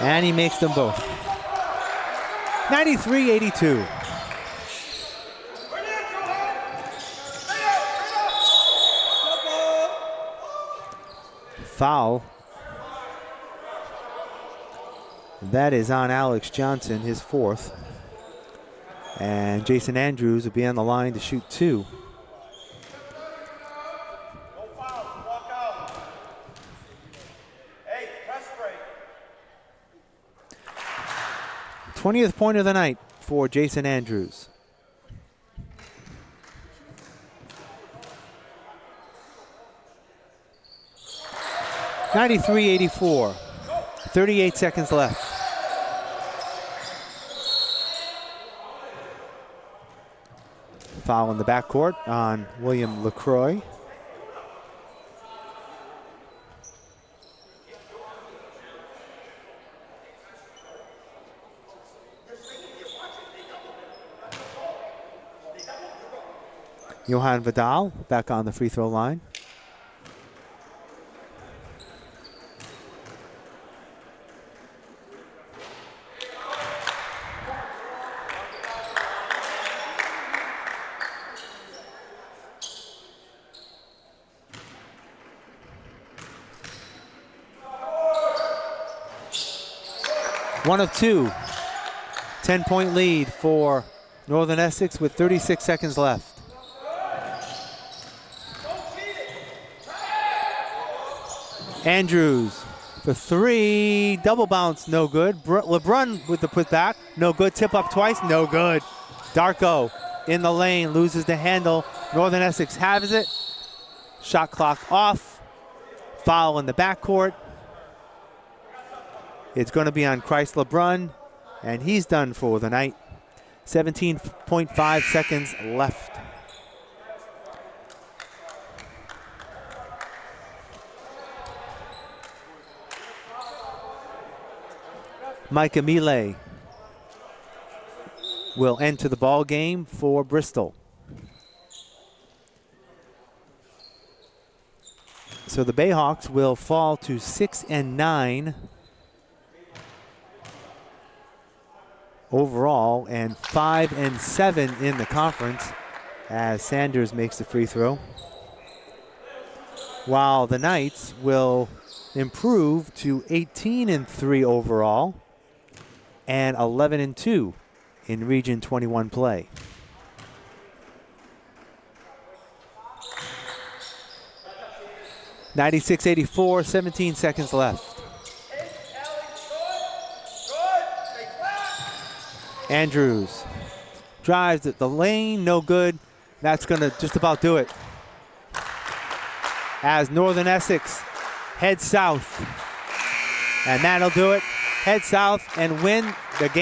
Speaker 1: And he makes them both. 93-82. Foul. That is on Alex Johnson, his 4th. And Jason Andrews will be on the line to shoot 2. 20th point of the night for Jason Andrews. 93-84. 38 seconds left. Foul in the backcourt on William LaCroix. Johan Vidal back on the free throw line. One of two. 10-point lead for Northern Essex with 36 seconds left. Andrews for three, double bounce, no good. LeBrun with the putback, no good. Tip up twice, no good. Darko in the lane, loses the handle. Northern Essex has it. Shot clock off. Foul in the backcourt. It's going to be on Christ LeBrun, and he's done for the night. 17.5 seconds left. Micah Millet will enter the ball game for Bristol. So the Bayhawks will fall to 6-9 overall and 5-7 in the conference as Sanders makes the free throw. While the Knights will improve to 18-3 overall and 11-2 in Region 21 play. (96-84), 17 seconds left. Andrews drives at the lane, no good. That's going to just about do it. As Northern Essex heads south. And that'll do it. Head south and win the game.